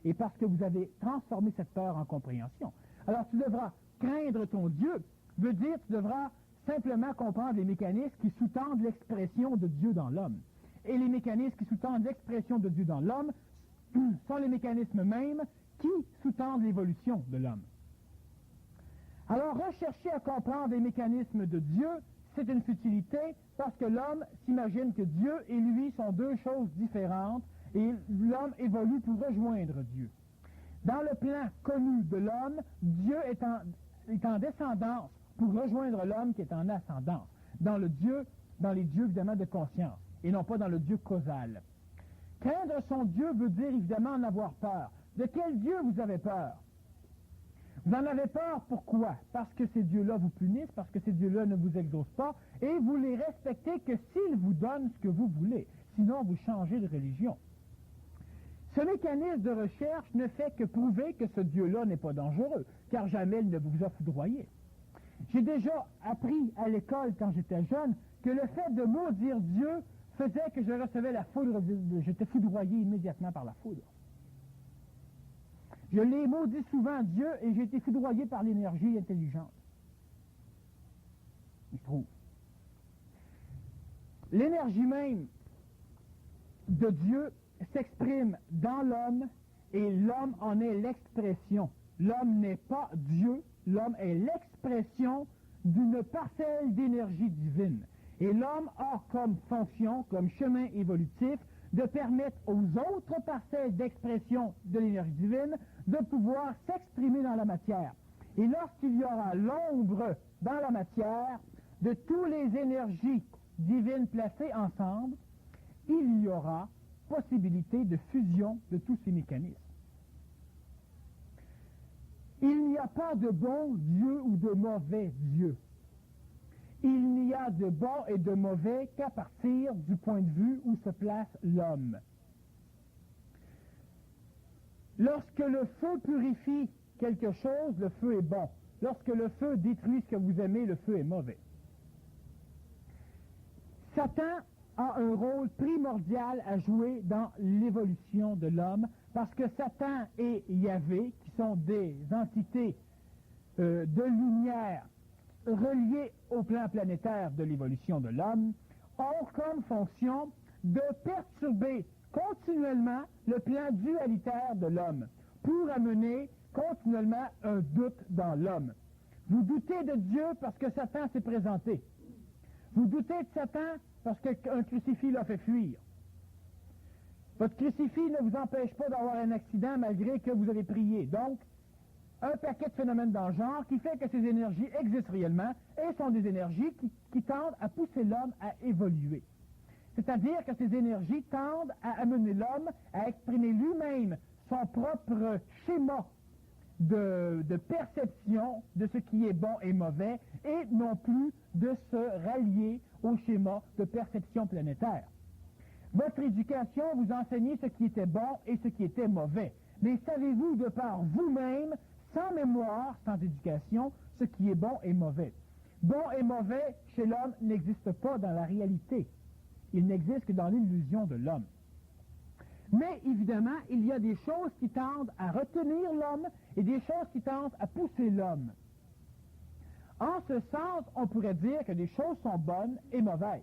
Et parce que vous avez transformé cette peur en compréhension. Alors tu devras craindre ton Dieu, veut dire tu devras simplement comprendre les mécanismes qui sous-tendent l'expression de Dieu dans l'homme. Et les mécanismes qui sous-tendent l'expression de Dieu dans l'homme sont les mécanismes mêmes qui sous-tendent l'évolution de l'homme. Alors, rechercher à comprendre les mécanismes de Dieu, c'est une futilité parce que l'homme s'imagine que Dieu et lui sont deux choses différentes et l'homme évolue pour rejoindre Dieu. Dans le plan connu de l'homme, Dieu est en descendance pour rejoindre l'homme qui est en ascendance. Dans les dieux évidemment de conscience et non pas dans le Dieu causal. Craindre son Dieu veut dire évidemment en avoir peur. De quel Dieu vous avez peur? Vous en avez peur, pourquoi? Parce que ces dieux-là vous punissent, parce que ces dieux-là ne vous exaucent pas, et vous les respectez que s'ils vous donnent ce que vous voulez. Sinon, vous changez de religion. Ce mécanisme de recherche ne fait que prouver que ce Dieu-là n'est pas dangereux, car jamais il ne vous a foudroyé. J'ai déjà appris à l'école, quand j'étais jeune, que le fait de maudire Dieu faisait que je recevais la foudre, j'étais foudroyé immédiatement par la foudre. Je l'ai maudit souvent Dieu et j'ai été foudroyé par l'énergie intelligente. Je trouve. L'énergie même de Dieu s'exprime dans l'homme et l'homme en est l'expression. L'homme n'est pas Dieu, l'homme est l'expression d'une parcelle d'énergie divine. Et l'homme a comme fonction, comme chemin évolutif, de permettre aux autres parcelles d'expression de l'énergie divine de pouvoir s'exprimer dans la matière. Et lorsqu'il y aura l'ombre dans la matière de toutes les énergies divines placées ensemble, il y aura possibilité de fusion de tous ces mécanismes. Il n'y a pas de bon Dieu ou de mauvais Dieu. Il n'y a de bon et de mauvais qu'à partir du point de vue où se place l'homme. Lorsque le feu purifie quelque chose, le feu est bon. Lorsque le feu détruit ce que vous aimez, le feu est mauvais. Satan a un rôle primordial à jouer dans l'évolution de l'homme, parce que Satan et Yahvé, qui sont des entités de lumière reliées au plan planétaire de l'évolution de l'homme, ont comme fonction de perturber continuellement le plan dualitaire de l'homme, pour amener continuellement un doute dans l'homme. Vous doutez de Dieu parce que Satan s'est présenté. Vous doutez de Satan parce qu'un crucifix l'a fait fuir. Votre crucifix ne vous empêche pas d'avoir un accident malgré que vous avez prié. Donc, un paquet de phénomènes dans le genre qui fait que ces énergies existent réellement et sont des énergies qui tendent à pousser l'homme à évoluer. C'est-à-dire que ces énergies tendent à amener l'homme à exprimer lui-même son propre schéma de perception de ce qui est bon et mauvais et non plus de se rallier au schéma de perception planétaire. Votre éducation vous enseignait ce qui était bon et ce qui était mauvais. Mais savez-vous de par vous-même, sans mémoire, sans éducation, ce qui est bon et mauvais? Bon et mauvais chez l'homme n'existe pas dans la réalité. Il n'existe que dans l'illusion de l'homme. Mais évidemment, il y a des choses qui tendent à retenir l'homme et des choses qui tendent à pousser l'homme. En ce sens, on pourrait dire que les choses sont bonnes et mauvaises.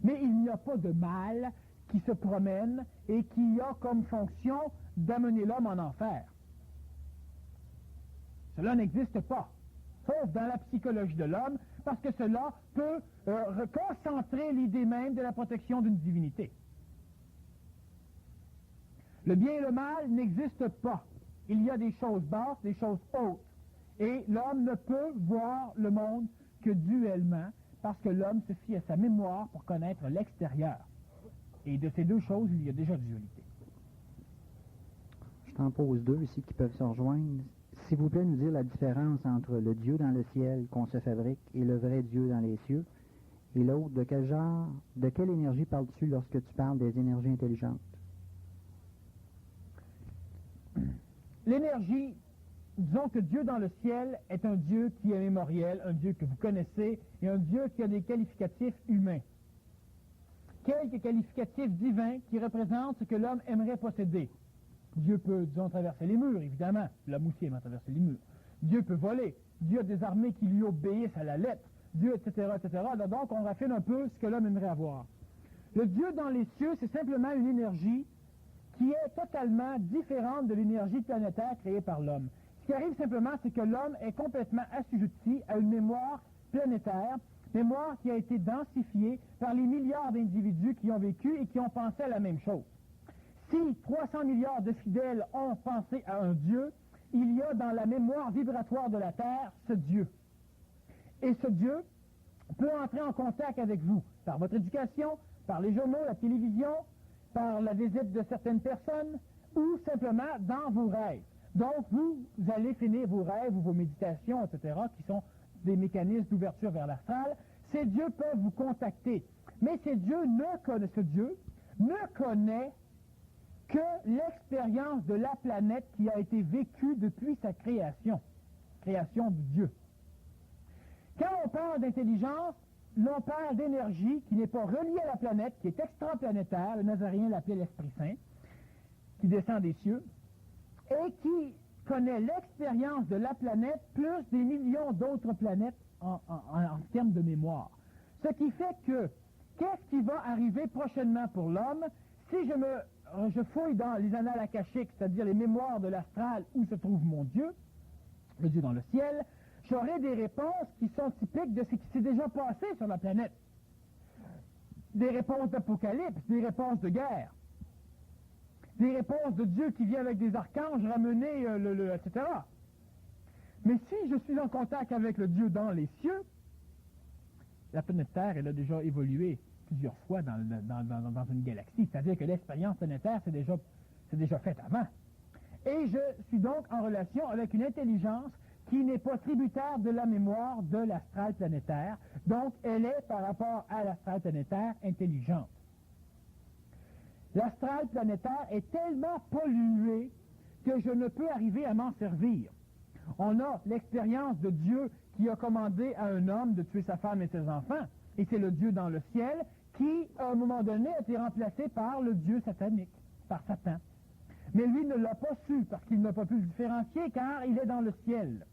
Mais il n'y a pas de mal qui se promène et qui a comme fonction d'amener l'homme en enfer. Cela n'existe pas, sauf dans la psychologie de l'homme, parce que cela peut reconcentrer l'idée même de la protection d'une divinité. Le bien et le mal n'existent pas. Il y a des choses basses, des choses hautes. Et l'homme ne peut voir le monde que duellement, parce que l'homme se fie à sa mémoire pour connaître l'extérieur. Et de ces deux choses, il y a déjà dualité. Je t'en pose deux ici qui peuvent se rejoindre. S'il vous plaît, nous dire la différence entre le Dieu dans le ciel qu'on se fabrique et le vrai Dieu dans les cieux. Et l'autre, de quel genre, de quelle énergie parles-tu lorsque tu parles des énergies intelligentes? L'énergie, disons que Dieu dans le ciel est un Dieu qui est mémoriel, un Dieu que vous connaissez, et un Dieu qui a des qualificatifs humains. Quelques qualificatifs divins qui représentent ce que l'homme aimerait posséder. Dieu peut, disons, traverser les murs, évidemment. L'homme aussi aime traverser les murs. Dieu peut voler. Dieu a des armées qui lui obéissent à la lettre. Dieu, etc., etc. Donc, on raffine un peu ce que l'homme aimerait avoir. Le Dieu dans les cieux, c'est simplement une énergie qui est totalement différente de l'énergie planétaire créée par l'homme. Ce qui arrive simplement, c'est que l'homme est complètement assujetti à une mémoire planétaire, mémoire qui a été densifiée par les milliards d'individus qui ont vécu et qui ont pensé à la même chose. Si 300 milliards de fidèles ont pensé à un Dieu, il y a dans la mémoire vibratoire de la Terre ce Dieu. Et ce Dieu peut entrer en contact avec vous par votre éducation, par les journaux, la télévision, par la visite de certaines personnes ou simplement dans vos rêves. Donc, vous allez finir vos rêves ou vos méditations, etc., qui sont des mécanismes d'ouverture vers l'astral. Ces dieux peuvent vous contacter. Mais ce Dieu ne connaît que l'expérience de la planète qui a été vécue depuis sa création de Dieu. Quand on parle d'intelligence, l'on parle d'énergie qui n'est pas reliée à la planète, qui est extraplanétaire, le Nazaréen l'appelait l'Esprit Saint, qui descend des cieux, et qui connaît l'expérience de la planète plus des millions d'autres planètes en termes de mémoire. Ce qui fait que, qu'est-ce qui va arriver prochainement pour l'homme si je fouille dans les annales akashiques, c'est-à-dire les mémoires de l'astral où se trouve mon Dieu, le Dieu dans le ciel, j'aurai des réponses qui sont typiques de ce qui s'est déjà passé sur la planète. Des réponses d'apocalypse, des réponses de guerre, des réponses de Dieu qui vient avec des archanges ramener etc. Mais si je suis en contact avec le Dieu dans les cieux, la planète Terre, elle a déjà évolué plusieurs fois dans une galaxie. C'est-à-dire que l'expérience planétaire, c'est déjà faite avant. Et je suis donc en relation avec une intelligence qui n'est pas tributaire de la mémoire de l'astral planétaire. Donc, elle est, par rapport à l'astral planétaire, intelligente. L'astral planétaire est tellement pollué que je ne peux arriver à m'en servir. On a l'expérience de Dieu qui a commandé à un homme de tuer sa femme et ses enfants, et c'est le Dieu dans le ciel qui, à un moment donné, a été remplacé par le Dieu satanique, par Satan. Mais lui ne l'a pas su, parce qu'il n'a pas pu le différencier, car il est dans le ciel.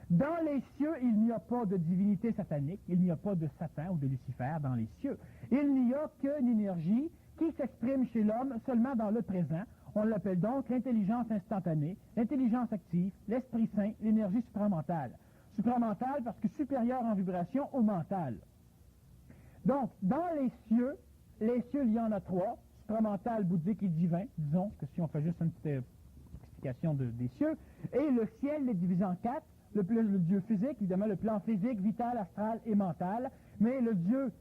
Dans les cieux, il n'y a pas de divinité satanique, il n'y a pas de Satan ou de Lucifer dans les cieux. Il n'y a qu'une énergie qui s'exprime chez l'homme seulement dans le présent. On l'appelle donc l'intelligence instantanée, l'intelligence active, l'Esprit Saint, l'énergie supramentale. Supramentale parce que supérieure en vibration au mental. Donc, dans les cieux, il y en a trois, supramental, bouddhique et divin, disons, que si on fait juste une petite explication des cieux, et le ciel est divisé en quatre, le Dieu physique, évidemment, le plan physique, vital, astral et mental, mais le Dieu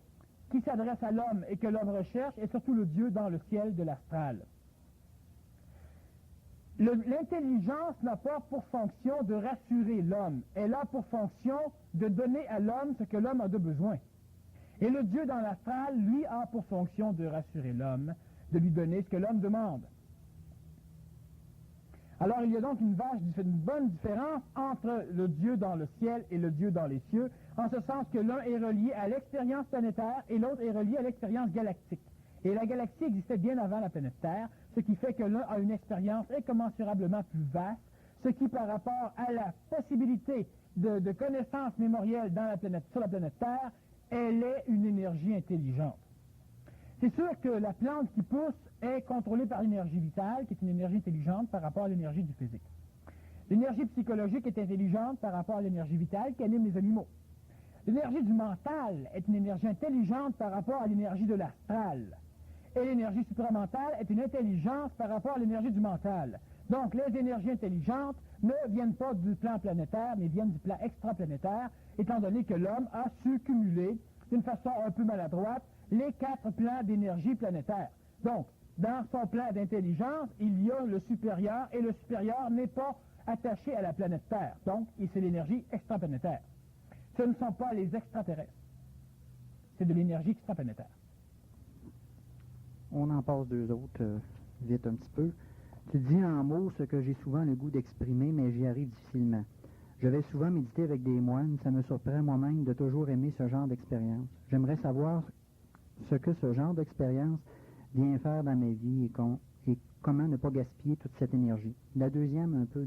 qui s'adresse à l'homme et que l'homme recherche est surtout le Dieu dans le ciel de l'astral. L'intelligence n'a pas pour fonction de rassurer l'homme, elle a pour fonction de donner à l'homme ce que l'homme a de besoin. Et le Dieu dans l'astral, lui, a pour fonction de rassurer l'homme, de lui donner ce que l'homme demande. Alors il y a donc une bonne différence entre le Dieu dans le ciel et le Dieu dans les cieux, en ce sens que l'un est relié à l'expérience planétaire et l'autre est relié à l'expérience galactique. Et la galaxie existait bien avant la planète Terre, ce qui fait que l'un a une expérience incommensurablement plus vaste, ce qui par rapport à la possibilité de connaissance mémorielle sur la planète Terre, elle est une énergie intelligente. C'est sûr que la plante qui pousse est contrôlée par l'énergie vitale, qui est une énergie intelligente par rapport à l'énergie du physique. L'énergie psychologique est intelligente par rapport à l'énergie vitale qui anime les animaux. L'énergie du mental est une énergie intelligente par rapport à l'énergie de l'astral. Et l'énergie supramentale est une intelligence par rapport à l'énergie du mental. Donc, les énergies intelligentes ne viennent pas du plan planétaire, mais viennent du plan extraplanétaire, étant donné que l'homme a su cumuler, d'une façon un peu maladroite, les 4 plans d'énergie planétaire. Donc, dans son plan d'intelligence, il y a le supérieur, et le supérieur n'est pas attaché à la planète Terre. Donc, c'est l'énergie extraplanétaire. Ce ne sont pas les extraterrestres. C'est de l'énergie extraplanétaire. On en passe 2 autres, vite un petit peu. Tu dis en mots ce que j'ai souvent le goût d'exprimer, mais j'y arrive difficilement. Je vais souvent méditer avec des moines, ça me surprend moi-même de toujours aimer ce genre d'expérience. J'aimerais savoir ce que ce genre d'expérience vient faire dans ma vie et comment ne pas gaspiller toute cette énergie. La deuxième, un peu,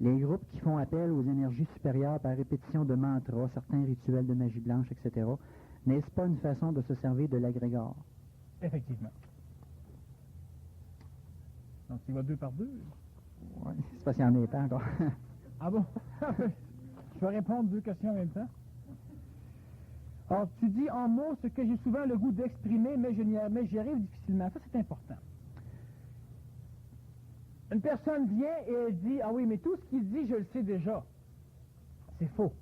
les groupes qui font appel aux énergies supérieures par répétition de mantras, certains rituels de magie blanche, etc., n'est-ce pas une façon de se servir de l'agrégore? Effectivement. Donc, il va 2 par 2. Oui, c'est parce qu'il y en a pas encore. Ah bon? Je vais répondre 2 questions en même temps. Alors, tu dis en mots ce que j'ai souvent le goût d'exprimer, mais j'y arrive difficilement. Ça, c'est important. Une personne vient et elle dit, ah oui, mais tout ce qu'il dit, je le sais déjà. C'est faux.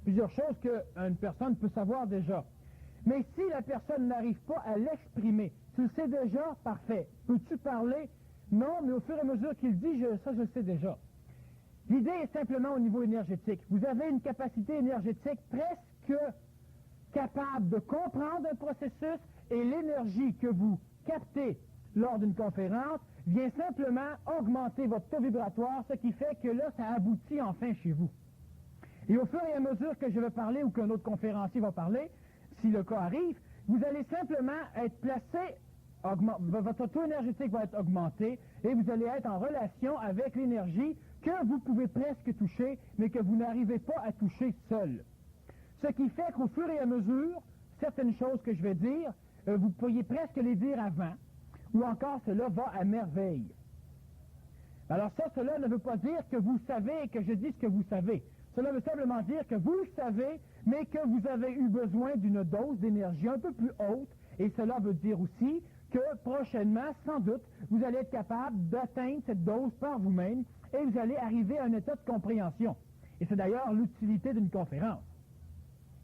Plusieurs choses qu'une personne peut savoir déjà. Mais si la personne n'arrive pas à l'exprimer, tu le sais déjà, parfait. Peux-tu parler? Non, mais au fur et à mesure qu'il dit, ça, je le sais déjà. L'idée est simplement au niveau énergétique. Vous avez une capacité énergétique presque capable de comprendre un processus et l'énergie que vous captez lors d'une conférence vient simplement augmenter votre taux vibratoire, ce qui fait que là, ça aboutit enfin chez vous. Et au fur et à mesure que je vais parler ou qu'un autre conférencier va parler, si le cas arrive, vous allez simplement être placé, votre taux énergétique va être augmenté et vous allez être en relation avec l'énergie que vous pouvez presque toucher, mais que vous n'arrivez pas à toucher seul. Ce qui fait qu'au fur et à mesure, certaines choses que je vais dire, vous pourriez presque les dire avant, ou encore cela va à merveille. Alors ça, cela ne veut pas dire que vous savez et que je dis ce que vous savez. Cela veut simplement dire que vous le savez, mais que vous avez eu besoin d'une dose d'énergie un peu plus haute, et cela veut dire aussi que prochainement, sans doute, vous allez être capable d'atteindre cette dose par vous-même, et vous allez arriver à un état de compréhension. Et c'est d'ailleurs l'utilité d'une conférence.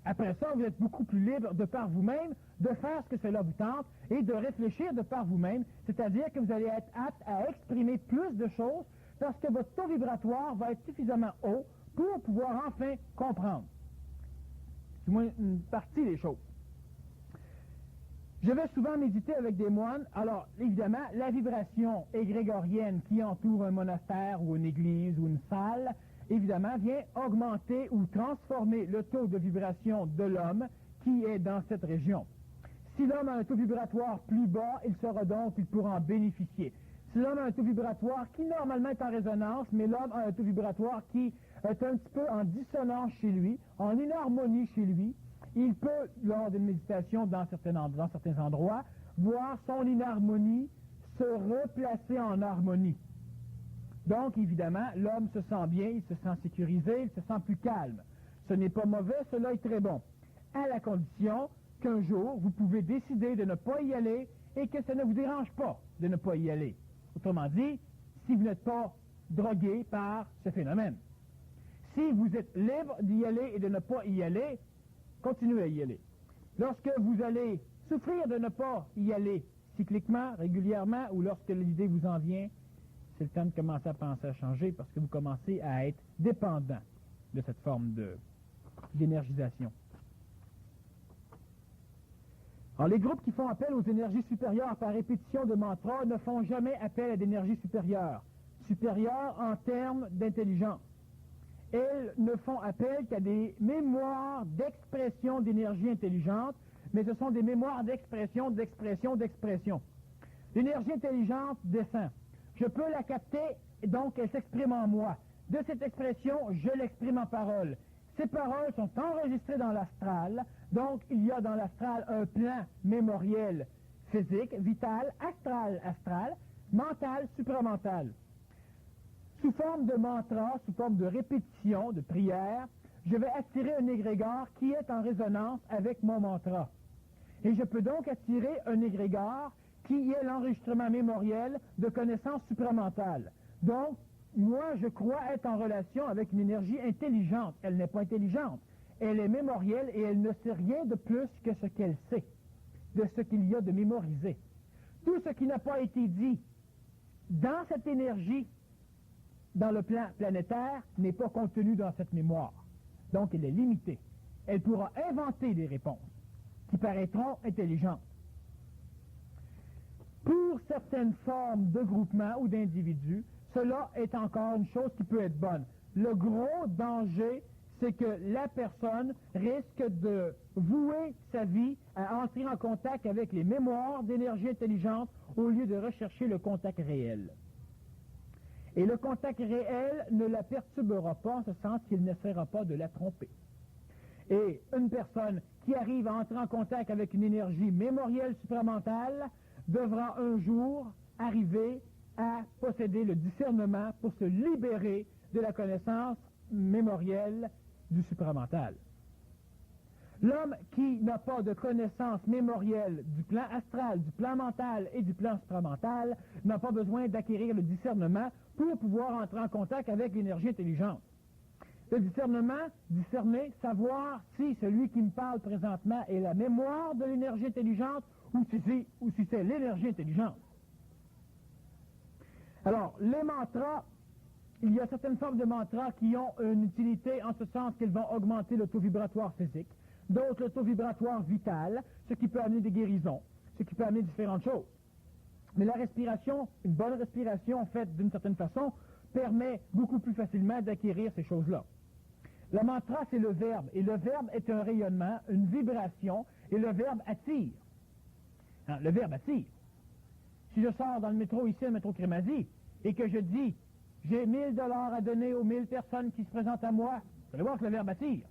Après ça, vous êtes beaucoup plus libre de par vous-même de faire ce que cela vous tente et de réfléchir de par vous-même, c'est-à-dire que vous allez être apte à exprimer plus de choses parce que votre taux vibratoire va être suffisamment haut pour pouvoir enfin comprendre. Du moins, une partie des choses. Je vais souvent méditer avec des moines. Alors, évidemment, la vibration égrégorienne qui entoure un monastère ou une église ou une salle, évidemment, vient augmenter ou transformer le taux de vibration de l'homme qui est dans cette région. Si l'homme a un taux vibratoire plus bas, il pourra en bénéficier. Si l'homme a un taux vibratoire qui normalement est en résonance, mais l'homme a un taux vibratoire qui est un petit peu en dissonance chez lui, en inharmonie chez lui, il peut, lors d'une méditation dans certains endroits, voir son inharmonie se replacer en harmonie. Donc, évidemment, l'homme se sent bien, il se sent sécurisé, il se sent plus calme. Ce n'est pas mauvais, cela est très bon. À la condition qu'un jour, vous pouvez décider de ne pas y aller et que ça ne vous dérange pas de ne pas y aller. Autrement dit, si vous n'êtes pas drogué par ce phénomène. Si vous êtes libre d'y aller et de ne pas y aller, continuez à y aller. Lorsque vous allez souffrir de ne pas y aller cycliquement, régulièrement, ou lorsque l'idée vous en vient, c'est le temps de commencer à penser à changer parce que vous commencez à être dépendant de cette forme d'énergisation. Alors, les groupes qui font appel aux énergies supérieures par répétition de mantras ne font jamais appel à d'énergie supérieure en termes d'intelligence. Elles ne font appel qu'à des mémoires d'expression d'énergie intelligente, mais ce sont des mémoires d'expression. L'énergie intelligente descend. Je peux la capter, et donc elle s'exprime en moi. De cette expression, je l'exprime en paroles. Ces paroles sont enregistrées dans l'astral. Donc, il y a dans l'astral un plan mémoriel physique, vital, astral, mental, supramental. Sous forme de mantra, sous forme de répétition, de prière, je vais attirer un égrégore qui est en résonance avec mon mantra. Et je peux donc attirer un égrégore qui est l'enregistrement mémoriel de connaissances supramentales. Donc, moi, je crois être en relation avec une énergie intelligente. Elle n'est pas intelligente. Elle est mémorielle et elle ne sait rien de plus que ce qu'elle sait, de ce qu'il y a de mémorisé. Tout ce qui n'a pas été dit dans cette énergie, dans le plan planétaire, n'est pas contenu dans cette mémoire. Donc, elle est limitée. Elle pourra inventer des réponses qui paraîtront intelligentes. Pour certaines formes de groupement ou d'individus, cela est encore une chose qui peut être bonne. Le gros danger, c'est que la personne risque de vouer sa vie à entrer en contact avec les mémoires d'énergie intelligente au lieu de rechercher le contact réel. Et le contact réel ne la perturbera pas en ce sens qu'il n'essaiera pas de la tromper. Et une personne qui arrive à entrer en contact avec une énergie mémorielle supramentale devra un jour arriver à posséder le discernement pour se libérer de la connaissance mémorielle du supramental. L'homme qui n'a pas de connaissance mémorielle du plan astral, du plan mental et du plan supramental n'a pas besoin d'acquérir le discernement pour pouvoir entrer en contact avec l'énergie intelligente. Le discernement, discerner, savoir si celui qui me parle présentement est la mémoire de l'énergie intelligente ou si c'est l'énergie intelligente. Alors, les mantras, il y a certaines formes de mantras qui ont une utilité en ce sens qu'ils vont augmenter le taux vibratoire physique, d'autres le taux vibratoire vital, ce qui peut amener des guérisons, ce qui peut amener différentes choses. Mais la respiration, une bonne respiration faite d'une certaine façon, permet beaucoup plus facilement d'acquérir ces choses-là. Le mantra, c'est le verbe, et le verbe est un rayonnement, une vibration, et le verbe attire. Hein, le verbe attire. Si je sors dans le métro ici, le métro Crémazie, et que je dis « j'ai 1000 $ à donner aux 1000 personnes qui se présentent à moi », vous allez voir que le verbe attire.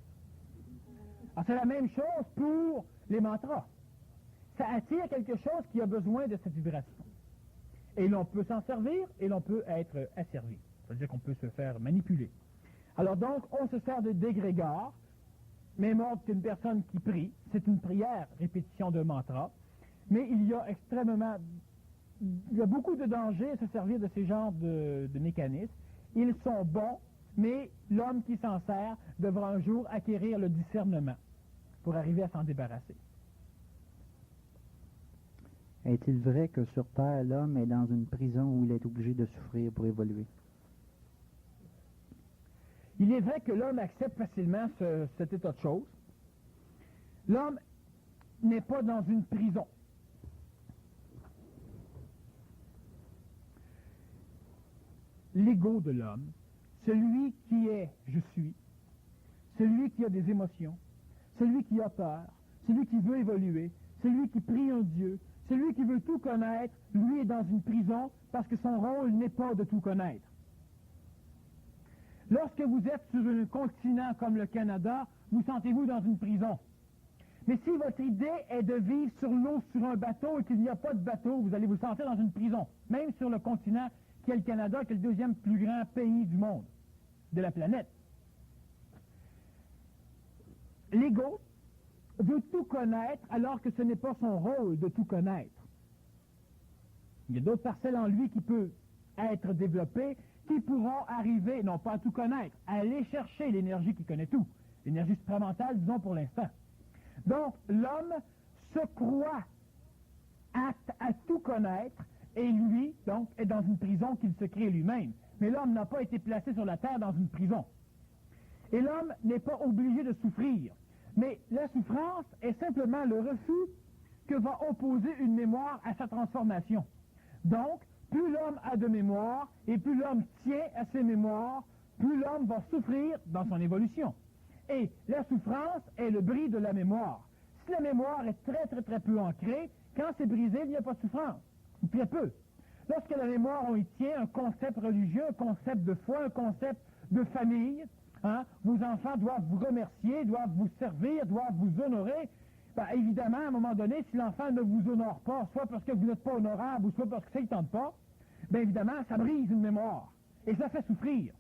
Alors, c'est la même chose pour les mantras. Ça attire quelque chose qui a besoin de cette vibration. Et l'on peut s'en servir, et l'on peut être asservi. C'est-à-dire qu'on peut se faire manipuler. Alors donc, on se sert de dégrégore, même ordre qu'une personne qui prie. C'est une prière, répétition de mantra. Mais il y a beaucoup de dangers à se servir de ces genres de mécanismes. Ils sont bons, mais l'homme qui s'en sert devra un jour acquérir le discernement pour arriver à s'en débarrasser. Est-il vrai que sur Terre, l'homme est dans une prison où il est obligé de souffrir pour évoluer? Il est vrai que l'homme accepte facilement cet état de choses. L'homme n'est pas dans une prison. L'ego de l'homme, celui qui est « je suis », celui qui a des émotions, celui qui a peur, celui qui veut évoluer, celui qui prie un Dieu, celui qui veut tout connaître, lui est dans une prison parce que son rôle n'est pas de tout connaître. Lorsque vous êtes sur un continent comme le Canada, vous sentez-vous dans une prison. Mais si votre idée est de vivre sur l'eau sur un bateau et qu'il n'y a pas de bateau, vous allez vous sentir dans une prison, même sur le continent qui est le Canada, qui est le deuxième plus grand pays du monde, de la planète. L'ego veut tout connaître alors que ce n'est pas son rôle de tout connaître. Il y a d'autres parcelles en lui qui peuvent être développées, qui pourront arriver, non pas à tout connaître, à aller chercher l'énergie qui connaît tout, l'énergie supramentale, disons pour l'instant. Donc, l'homme se croit apte à tout connaître, et lui, donc, est dans une prison qu'il se crée lui-même. Mais l'homme n'a pas été placé sur la terre dans une prison. Et l'homme n'est pas obligé de souffrir. Mais la souffrance est simplement le refus que va opposer une mémoire à sa transformation. Donc, plus l'homme a de mémoire, et plus l'homme tient à ses mémoires, plus l'homme va souffrir dans son évolution. Et la souffrance est le bris de la mémoire. Si la mémoire est très, très, très peu ancrée, quand c'est brisé, il n'y a pas de souffrance. Ou très peu. Lorsque la mémoire, on y tient un concept religieux, un concept de foi, un concept de famille, vos enfants doivent vous remercier, doivent vous servir, doivent vous honorer. Ben, évidemment, à un moment donné, si l'enfant ne vous honore pas, soit parce que vous n'êtes pas honorable, ou soit parce que ça ne tente pas, bien évidemment, ça brise une mémoire. Et ça fait souffrir.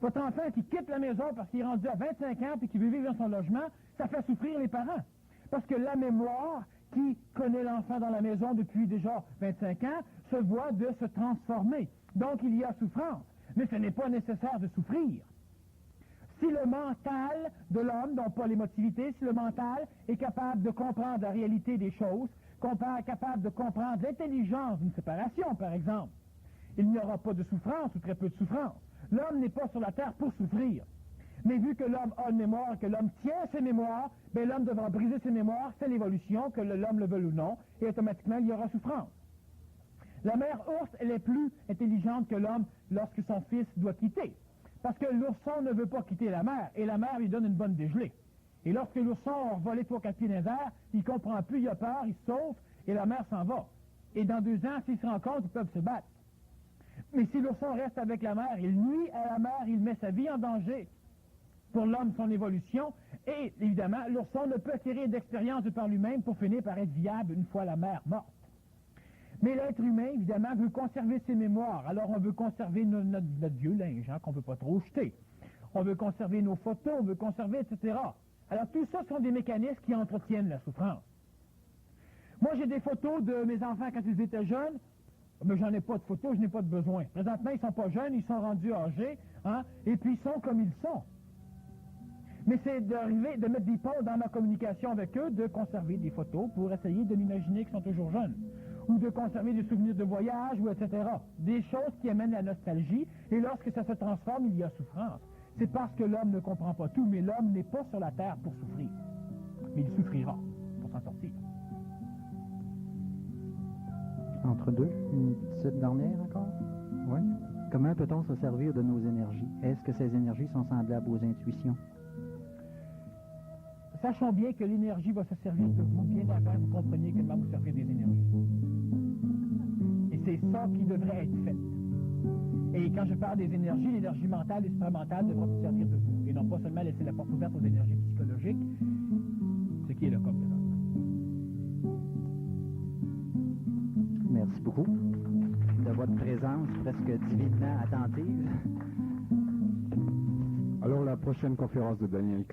Votre enfant qui quitte la maison parce qu'il est rendu à 25 ans et qui veut vivre dans son logement, ça fait souffrir les parents. Parce que la mémoire qui connaît l'enfant dans la maison depuis déjà 25 ans se voit de se transformer. Donc il y a souffrance. Mais ce n'est pas nécessaire de souffrir. Si le mental de l'homme, donc pas l'émotivité, si le mental est capable de comprendre la réalité des choses, capable de comprendre l'intelligence d'une séparation, par exemple, il n'y aura pas de souffrance ou très peu de souffrance. L'homme n'est pas sur la terre pour souffrir. Mais vu que l'homme a une mémoire, que l'homme tient ses mémoires, bien l'homme devra briser ses mémoires, c'est l'évolution, que l'homme le veuille ou non, et automatiquement il y aura souffrance. La mère ours, elle est plus intelligente que l'homme lorsque son fils doit quitter. Parce que l'ourson ne veut pas quitter la mère, et la mère lui donne une bonne dégelée. Et lorsque l'ourson a volé 3-4 pieds dans les airs, il ne comprend plus, il a peur, il se sauve, et la mère s'en va. Et dans 2 ans, s'ils se rencontrent, ils peuvent se battre. Mais si l'ourson reste avec la mère, il nuit à la mère, il met sa vie en danger pour l'homme, son évolution, et évidemment, l'ourson ne peut acquérir d'expérience de par lui-même pour finir par être viable une fois la mère morte. Mais l'être humain, évidemment, veut conserver ses mémoires. Alors, on veut conserver notre vieux linge, qu'on ne veut pas trop jeter. On veut conserver nos photos, on veut conserver, etc. Alors, tout ça sont des mécanismes qui entretiennent la souffrance. Moi, j'ai des photos de mes enfants quand ils étaient jeunes, mais j'en ai pas de photos, je n'ai pas de besoin. Présentement, ils ne sont pas jeunes, ils sont rendus âgés, et puis ils sont comme ils sont. Mais c'est d'arriver, de mettre des ponts dans ma communication avec eux, de conserver des photos pour essayer de m'imaginer qu'ils sont toujours jeunes. Ou de conserver des souvenirs de voyage, ou etc. Des choses qui amènent la nostalgie, et lorsque ça se transforme, il y a souffrance. C'est parce que l'homme ne comprend pas tout, mais l'homme n'est pas sur la terre pour souffrir. Mais il souffrira pour s'en sortir. Entre deux, une petite dernière encore? Oui. Comment peut-on se servir de nos énergies? Est-ce que ces énergies sont semblables aux intuitions? Sachons bien que l'énergie va se servir de vous bien avant que vous compreniez comment vous servir des énergies. Et c'est ça qui devrait être fait. Et quand je parle des énergies, l'énergie mentale et supramentale devra se servir de vous. Et non pas seulement laisser la porte ouverte aux énergies psychologiques, ce qui est le cas présentement. Merci beaucoup de votre présence presque divinement attentive. Alors, la prochaine conférence de Daniel